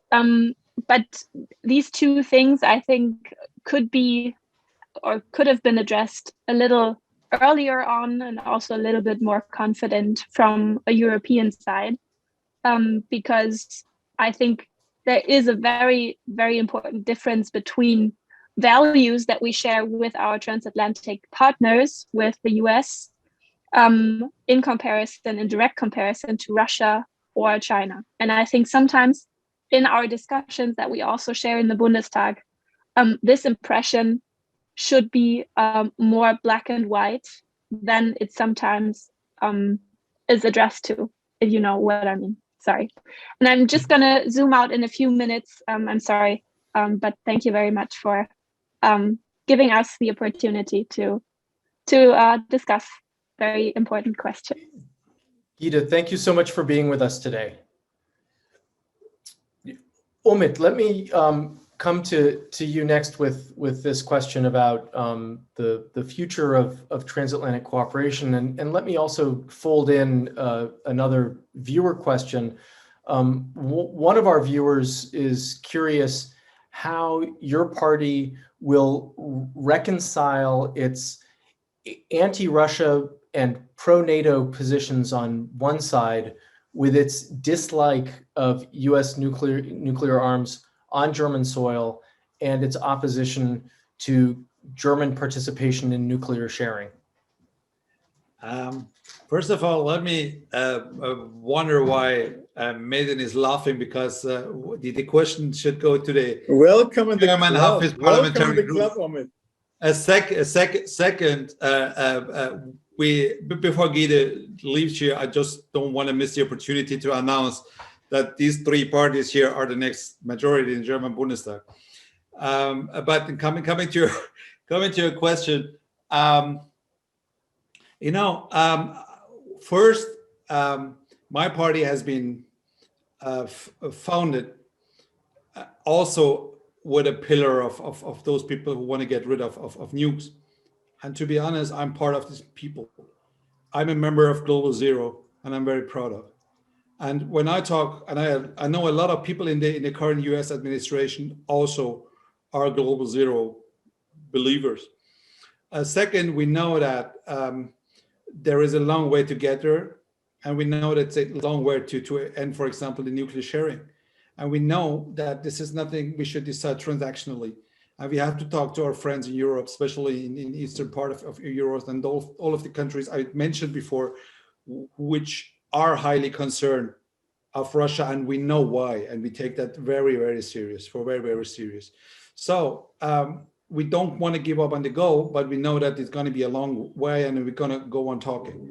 but these two things, I think, could have been addressed a little earlier on, and also a little bit more confident from a European side, because I think there is a very, very important difference between values that we share with our transatlantic partners, with the US, in direct comparison to Russia or China. And I think sometimes in our discussions that we also share in the Bundestag, this impression should be more black and white than it sometimes is addressed to, if you know what I mean. Sorry. And I'm just going to zoom out in a few minutes. I'm sorry, but thank you very much for giving us the opportunity to discuss very important question. Gyde, thank you so much for being with us today. Omid, let me come to you next with this question about the future of transatlantic cooperation, and let me also fold in another viewer question. One of our viewers is curious how your party will reconcile its anti-Russia and pro-NATO positions on one side with its dislike of U.S. nuclear arms on German soil and its opposition to German participation in nuclear sharing. First of all, let me wonder why Metin is laughing, because the question should go to the welcome in the German club. Office Welcome Parliamentary in the club, Omid. Second, before Gyde leaves here, I just don't want to miss the opportunity to announce that these three parties here are the next majority in German Bundestag. But coming to your question, first, my party has been founded also with a pillar of those people who want to get rid of nukes. And to be honest, I'm part of these people. I'm a member of Global Zero, and I'm very proud of it. And when I talk, and I know a lot of people in the current US administration also are Global Zero believers. Second, we know that there is a long way to get there, and we know that it's a long way to end, for example, the nuclear sharing. And we know that this is nothing we should decide transactionally. And we have to talk to our friends in Europe, especially in the eastern part of Europe, and all of the countries I mentioned before, which are highly concerned of Russia, and we know why, and we take that very, very serious, very, very serious. So we don't want to give up on the goal, but we know that it's going to be a long way, and we're going to go on talking.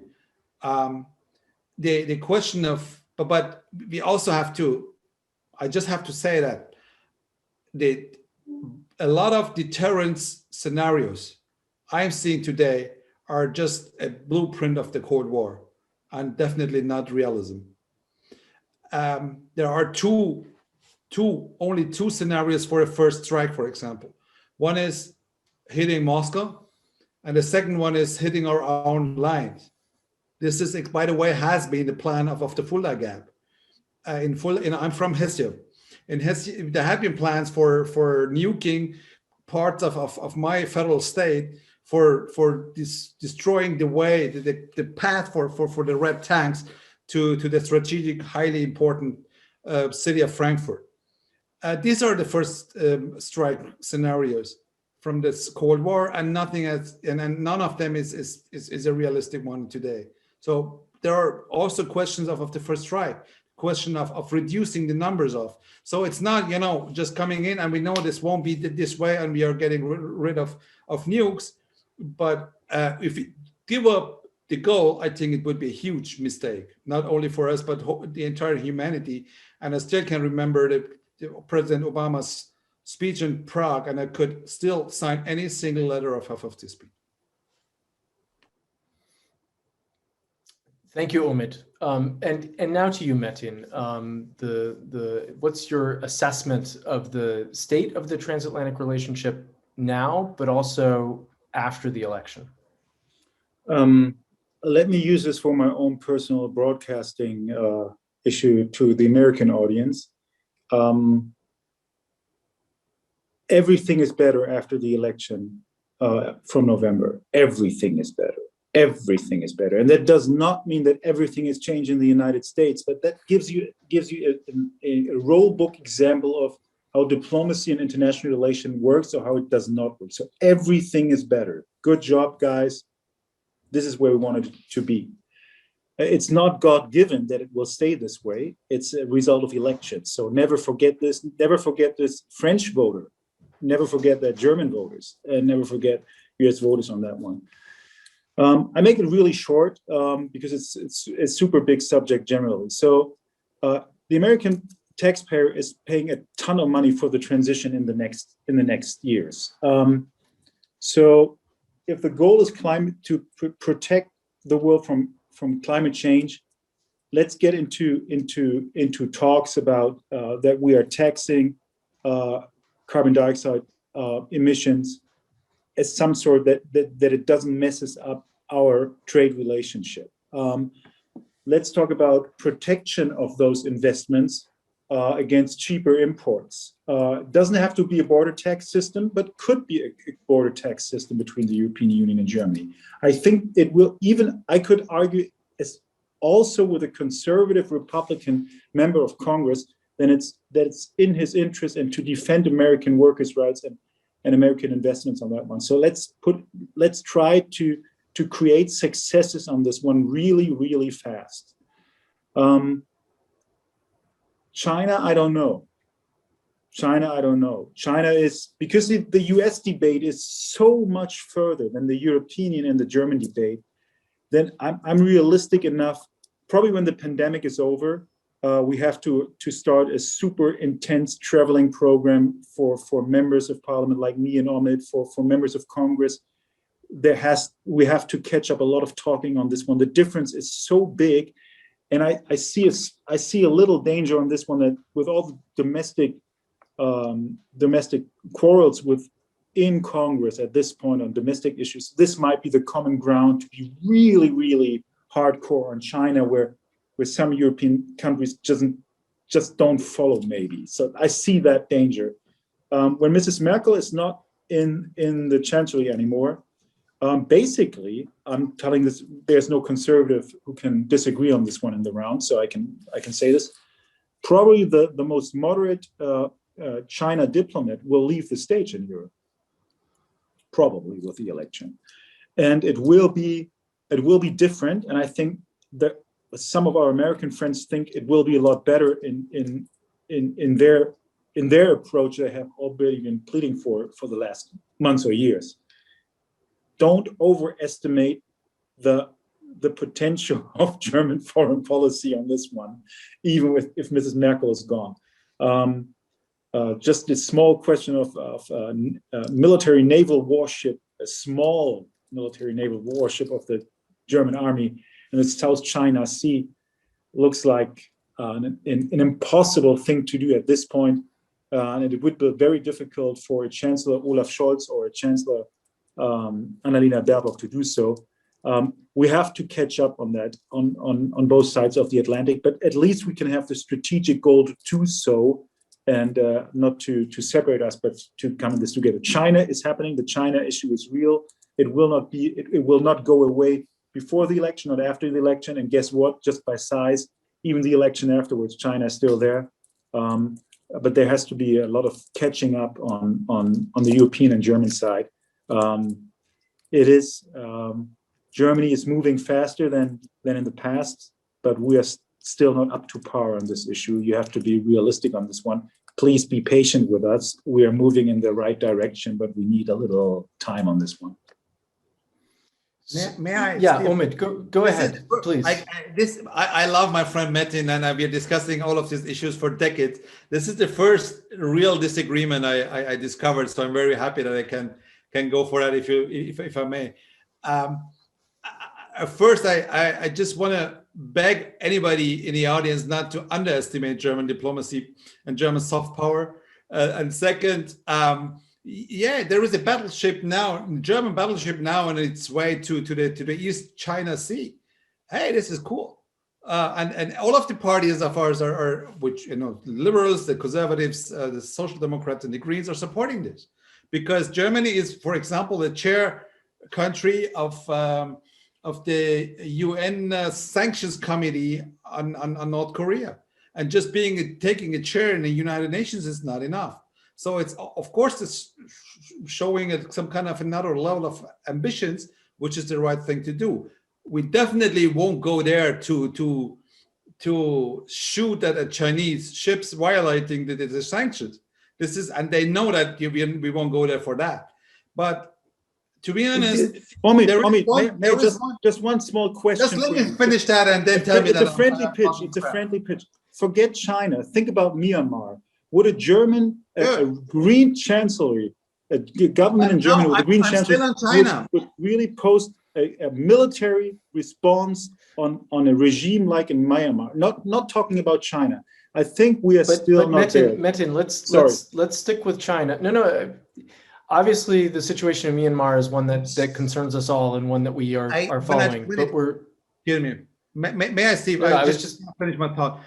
The question of, but we also have to, I just have to say that a lot of deterrence scenarios I'm seeing today are just a blueprint of the Cold War, and definitely not realism. There are only two scenarios for a first strike, for example. One is hitting Moscow, and the second one is hitting our own lines. This is, by the way, has been the plan of the Fulda Gap. I'm from Hesse. In Hesse, there have been plans for nuking parts of my federal state, for destroying the way, the path for the red tanks to the strategic, highly important city of Frankfurt. These are the first strike scenarios from this Cold War, and nothing else, and none of them is a realistic one today. So there are also questions of the first strike, question of reducing the numbers of. So it's not, just coming in and we know this won't be this way and we are getting rid of nukes. But if we give up the goal, I think it would be a huge mistake, not only for us, but the entire humanity. And I still can remember the President Obama's speech in Prague, and I could still sign any single letter of this speech. Thank you, Omid. And now to you, Metin. What's your assessment of the state of the transatlantic relationship now, but also after the election? Let me use this for my own personal broadcasting issue to the American audience. Everything is better after the election from November. Everything is better. Everything is better. And that does not mean that everything has changed in the United States, but that gives you a role book example of how diplomacy and international relation works or how it does not work. So everything is better. Good job, guys. This is where we wanted to be. It's not God-given that it will stay this way. It's a result of elections. So never forget this. Never forget this French voter. Never forget that German voters. And never forget US voters on that one. I make it really short because it's a super big subject generally. So the American taxpayer is paying a ton of money for the transition in the next years. So if the goal is to protect the world from climate change, let's get into talks about that we are taxing carbon dioxide emissions as some sort that it doesn't messes up our trade relationship. Let's talk about protection of those investments against cheaper imports. Doesn't have to be a border tax system, but could be a border tax system between the European Union and Germany. I think it will I could argue as also with a conservative Republican member of Congress, then it's in his interest and to defend American workers' rights and American investments on that one. So let's try to create successes on this one really, really fast. China, I don't know. China is, because the US debate is so much further than the European and the German debate, then I'm realistic enough, probably when the pandemic is over, we have to start a super intense traveling program for members of parliament like me and Omid, for members of Congress. We have to catch up a lot of talking on this one. The difference is so big. And I see a little danger on this one, that with all the domestic quarrels within Congress at this point on domestic issues, this might be the common ground to be really, really hardcore on China, where some European countries just don't follow maybe. So I see that danger. When Mrs. Merkel is not in the chancellery anymore, basically, I'm telling this, there's no conservative who can disagree on this one in the round, so I can say this. Probably the most moderate China diplomat will leave the stage in Europe, probably with the election, and it will be different. And I think that some of our American friends think it will be a lot better in their approach they have already been pleading for the last months or years. Don't overestimate the potential of German foreign policy on this one, even if Mrs. Merkel is gone. Just this small question of military naval warship, a small military naval warship of the German army in the South China Sea, looks like an impossible thing to do at this point. And it would be very difficult for a Chancellor Olaf Scholz or a Chancellor Annalena Baerbock to do so. We have to catch up on that on both sides of the Atlantic, but at least we can have the strategic goal to do so, and not to separate us, but to come in this together. China is happening. The China issue is real. It will not go away before the election, not after the election. And guess what? Just by size, even the election afterwards, China is still there. But there has to be a lot of catching up on the European and German side. Germany is moving faster than in the past, but we are still not up to par on this issue. You have to be realistic on this one. Please be patient with us. We are moving in the right direction, but we need a little time on this one. May I? Yeah, Omid, go ahead, please. I love my friend Metin, and we are discussing all of these issues for decades. This is the first real disagreement I discovered, so I'm very happy that I can go for that if I may. First, I just want to beg anybody in the audience not to underestimate German diplomacy and German soft power. And second, Yeah, there is a battleship now, German battleship now on its way to the East China Sea. Hey, this is cool. And all of the parties of ours are which, you know, the liberals, the conservatives, the social democrats, and the Greens are supporting this, because Germany is, for example, the chair country of the UN sanctions committee on North Korea, and just taking a chair in the United Nations is not enough. So it's, of course, it's showing some kind of another level of ambitions, which is the right thing to do. We definitely won't go there to shoot at Chinese ships violating the sanctions. This is, and they know that we won't go there for that. But to be honest, Omid, just one small question. Just let me finish that and then tell me that. It's a friendly pitch. It's a friendly pitch. Forget China. Think about Myanmar. Would a German, a green chancellery, a government in Germany with a green chancellor would really post a military response on a regime like in Myanmar? Not talking about China. I think we are still not there. Metin, let's stick with China. No. Obviously, the situation in Myanmar is one that concerns us all and one that we are following. But we're. Excuse me. May I, Steve? No, I just finish my thought.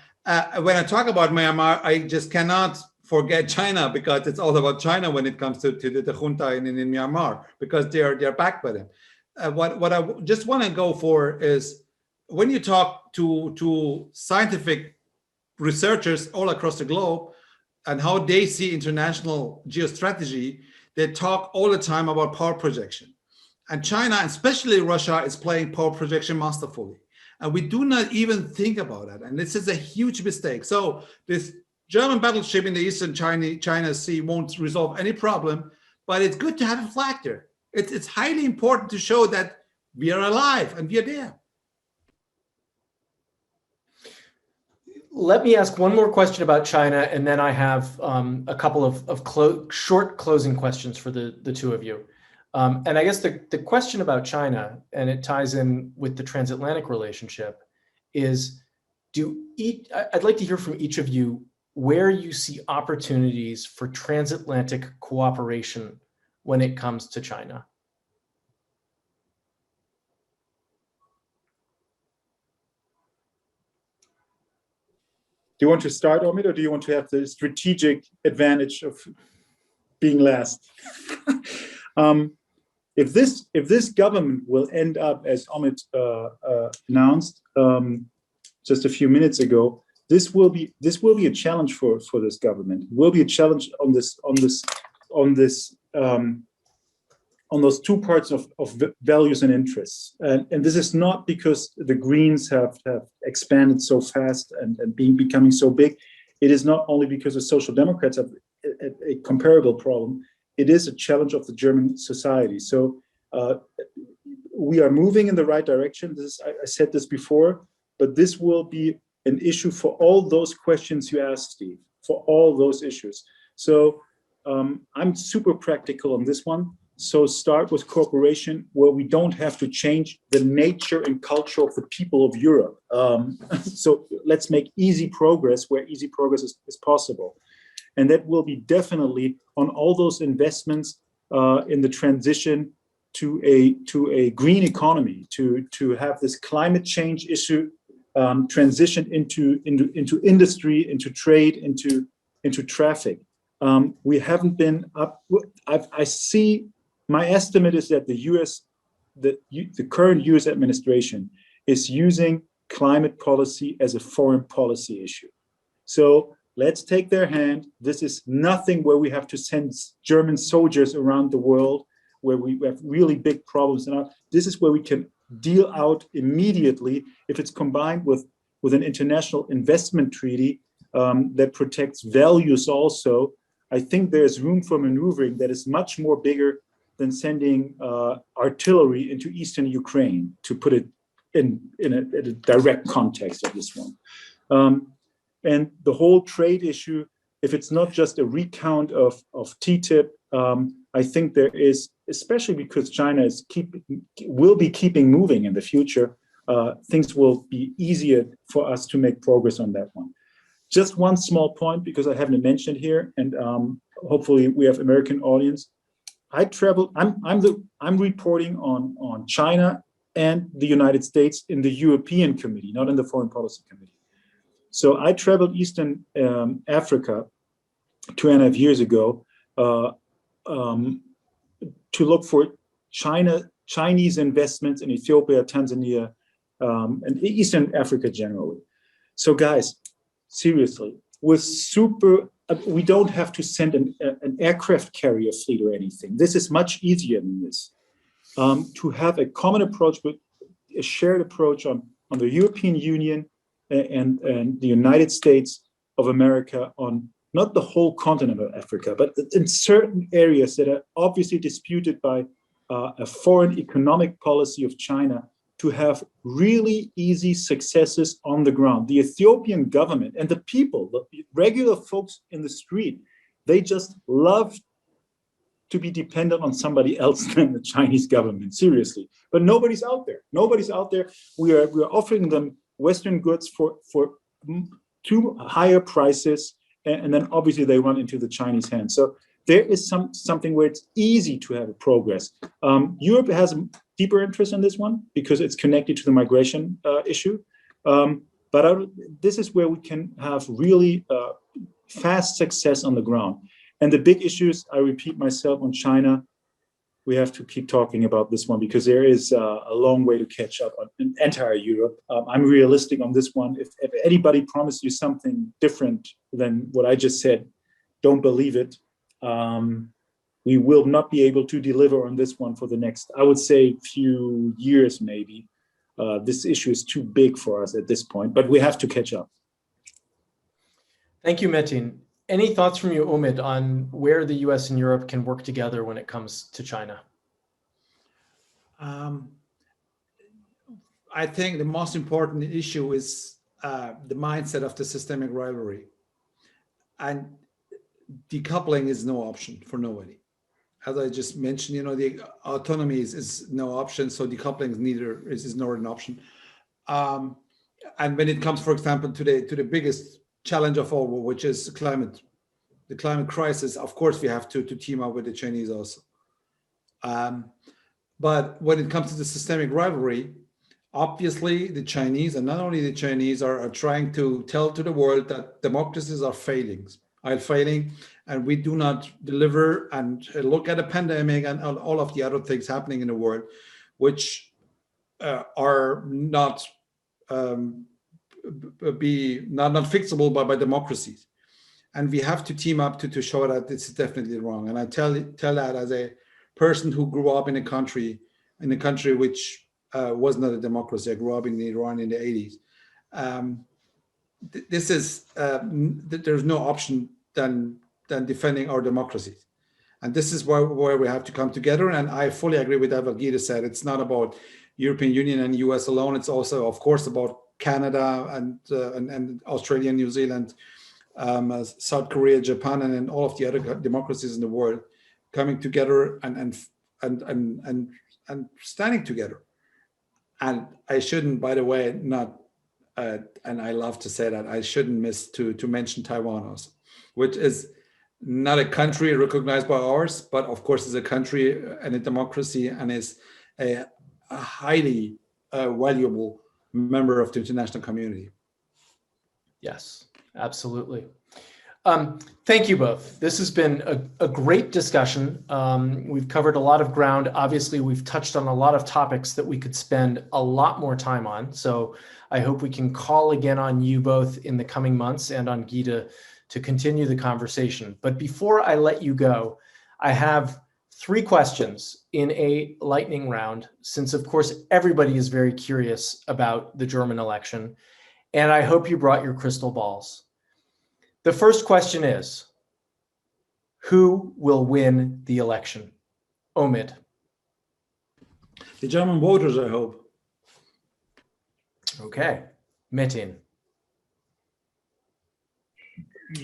When I talk about Myanmar, I just cannot forget China, because it's all about China when it comes to the junta in Myanmar, because they're backed by them. What I just want to go for is, when you talk to scientific researchers all across the globe and how they see international geostrategy, they talk all the time about power projection. And China, especially Russia, is playing power projection masterfully. And we do not even think about it. And this is a huge mistake. So this German battleship in the Eastern China Sea won't resolve any problem, but it's good to have a flag there. It's highly important to show that we are alive and we are there. Let me ask one more question about China, and then I have a couple of short closing questions for the two of you. And I guess the question about China, and it ties in with the transatlantic relationship, is I'd like to hear from each of you where you see opportunities for transatlantic cooperation when it comes to China. Do you want to start, Omid, or do you want to have the strategic advantage of being last? If this government will end up, as Omid announced just a few minutes ago, this will be a challenge for this government. It will be a challenge on those two parts of values and interests. And this is not because the Greens have expanded so fast and becoming so big. It is not only because the Social Democrats have a comparable problem. It is a challenge of the German society. So we are moving in the right direction. I said this before, but this will be an issue for all those questions you asked, Steve, for all those issues. So I'm super practical on this one. So start with cooperation where we don't have to change the nature and culture of the people of Europe. So let's make easy progress where easy progress is possible. And that will be definitely on all those investments in the transition to a green economy, to have this climate change issue transition into industry, into trade, into traffic. We haven't been up. I see. My estimate is that the current U.S. administration is using climate policy as a foreign policy issue. So let's take their hand. This is nothing where we have to send German soldiers around the world, where we have really big problems. This is where we can deal out immediately if it's combined with an international investment treaty that protects values also. I think there's room for maneuvering that is much more bigger than sending artillery into eastern Ukraine, to put it in a direct context of this one. And the whole trade issue, if it's not just a recount of TTIP, I think there is, especially because China will be keeping moving in the future, things will be easier for us to make progress on that one. Just one small point, because I haven't mentioned here, and hopefully we have American audience. I traveled. I'm reporting on China and the United States in the European Committee, not in the Foreign Policy Committee. So I traveled Eastern Africa 2.5 years ago to look for Chinese investments in Ethiopia, Tanzania, and Eastern Africa generally. So guys, seriously, we don't have to send an aircraft carrier fleet or anything. This is much easier than this. To have a common approach, but a shared approach on the European Union and the United States of America, on not the whole continent of Africa, but in certain areas that are obviously disputed by a foreign economic policy of China, to have really easy successes on the ground. The Ethiopian government and the people, the regular folks in the street, they just love to be dependent on somebody else than the Chinese government, seriously. But nobody's out there. Nobody's out there. We are offering them Western goods for too higher prices, and then obviously they run into the Chinese hands. So there is something where it's easy to have a progress. Europe has a deeper interest in this one because it's connected to the migration issue. But this is where we can have really fast success on the ground. And the big issues, I repeat myself, on China, we have to keep talking about this one because there is a long way to catch up in entire Europe. I'm realistic on this one. If anybody promised you something different than what I just said, don't believe it. We will not be able to deliver on this one for the next, I would say, few years maybe. This issue is too big for us at this point, but we have to catch up. Thank you, Metin. Any thoughts from you, Omid, on where the US and Europe can work together when it comes to China? I think the most important issue is the mindset of the systemic rivalry. And decoupling is no option for nobody. As I just mentioned, the autonomy is no option, so decoupling is not an option. And when it comes, for example, to the biggest challenge of all, which is the climate crisis, of course we have to team up with the Chinese also. But when it comes to the systemic rivalry, obviously the Chinese, and not only the Chinese, are trying to tell to the world that democracies are failing, and we do not deliver, and look at a pandemic and all of the other things happening in the world, which are not fixable by democracies. And we have to team up to show that this is definitely wrong. And I tell that as a person who grew up in a country which was not a democracy. I grew up in Iran in the 80s. There's no option than defending our democracies. And this is where we have to come together. And I fully agree with what Gyde said. It's not about European Union and US alone. It's also, of course, about Canada and Australia, New Zealand, South Korea, Japan, and all of the other democracies in the world coming together and standing together. And I shouldn't, by the way, and I love to say that, I shouldn't miss to mention Taiwan also, which is not a country recognized by ours, but of course is a country and a democracy, and is a highly valuable member of the international community. Yes, absolutely. Thank you both. This has been a great discussion. We've covered a lot of ground. Obviously, we've touched on a lot of topics that we could spend a lot more time on. So I hope we can call again on you both in the coming months, and on Gyde, to continue the conversation. But before I let you go, I have 3 questions in a lightning round, since of course everybody is very curious about the German election, and I hope you brought your crystal balls. The first question is, who will win the election? Omid. The German voters, I hope. Okay. Metin.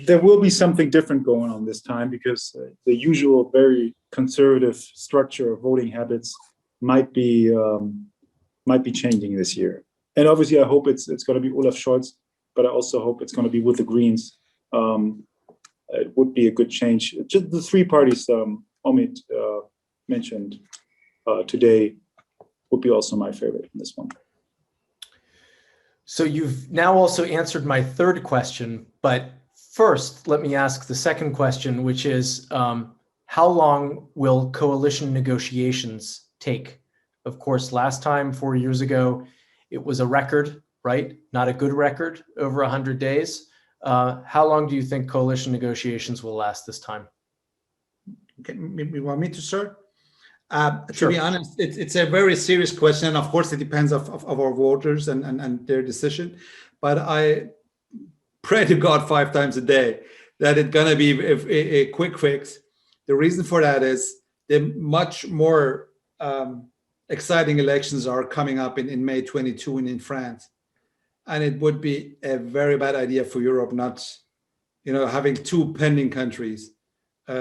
There will be something different going on this time, because the usual very conservative structure of voting habits might be changing this year. And obviously, I hope it's going to be Olaf Scholz, but I also hope it's going to be with the Greens. it would be a good change. Just the three parties Omid mentioned today would be also my favorite in this one. So you've now also answered my third question, but first, let me ask the second question, which is, how long will coalition negotiations take? Of course, last time, 4 years ago, it was a record, right? Not a good record, over 100 days. How long do you think coalition negotiations will last this time? Okay, you want me to start? Sure. To be honest, it's a very serious question. Of course, it depends of our voters and their decision. But I pray to God 5 times a day that it's going to be a quick fix. The reason for that is the much more exciting elections are coming up in May 22 in France. And it would be a very bad idea for Europe not, having 2 pending countries. 2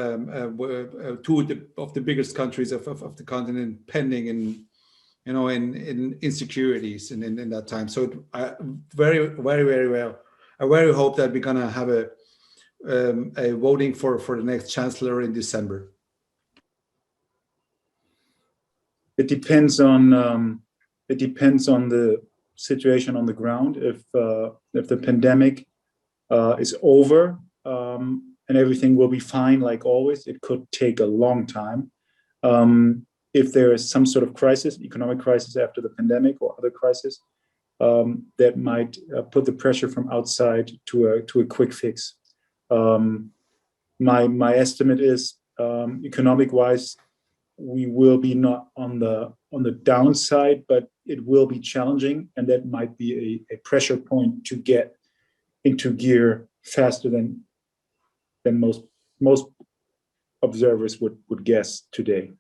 of the biggest countries of the continent pending in insecurities in that time. So very, very, very well. I very hope that we're gonna have a voting for the next chancellor in December. It depends on the situation on the ground. If the pandemic is over. And everything will be fine like always, it could take a long time. If there is some sort of crisis, economic crisis after the pandemic or other crisis, that might put the pressure from outside to a quick fix. My estimate is, economic-wise, we will be not on the downside, but it will be challenging, and that might be a pressure point to get into gear faster than most observers would guess today.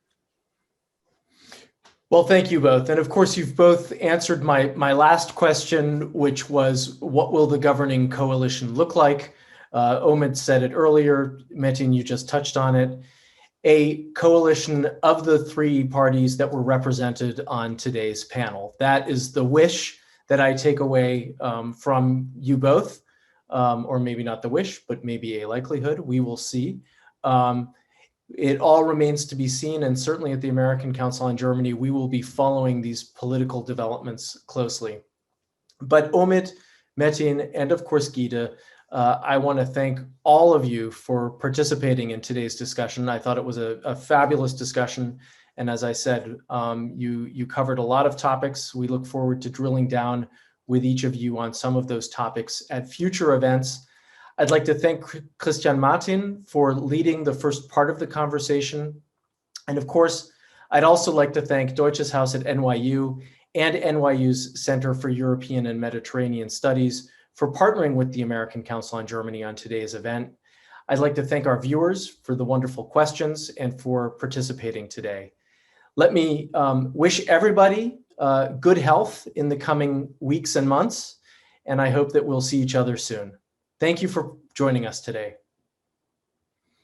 Well, thank you both. And of course, you've both answered my last question, which was, what will the governing coalition look like? Omid said it earlier, Metin, you just touched on it. A coalition of the 3 parties that were represented on today's panel. That is the wish that I take away from you both. Or maybe not the wish, but maybe a likelihood. We will see. It all remains to be seen, and certainly at the American Council on Germany, we will be following these political developments closely. But Omid, Metin, and of course Gyde, I want to thank all of you for participating in today's discussion. I thought it was a fabulous discussion, and as I said, you covered a lot of topics. We look forward to drilling down with each of you on some of those topics at future events. I'd like to thank Christian Martin for leading the first part of the conversation. And of course, I'd also like to thank Deutsches Haus at NYU and NYU's Center for European and Mediterranean Studies for partnering with the American Council on Germany on today's event. I'd like to thank our viewers for the wonderful questions and for participating today. Let me wish everybody good health in the coming weeks and months, and I hope that we'll see each other soon. Thank you for joining us today.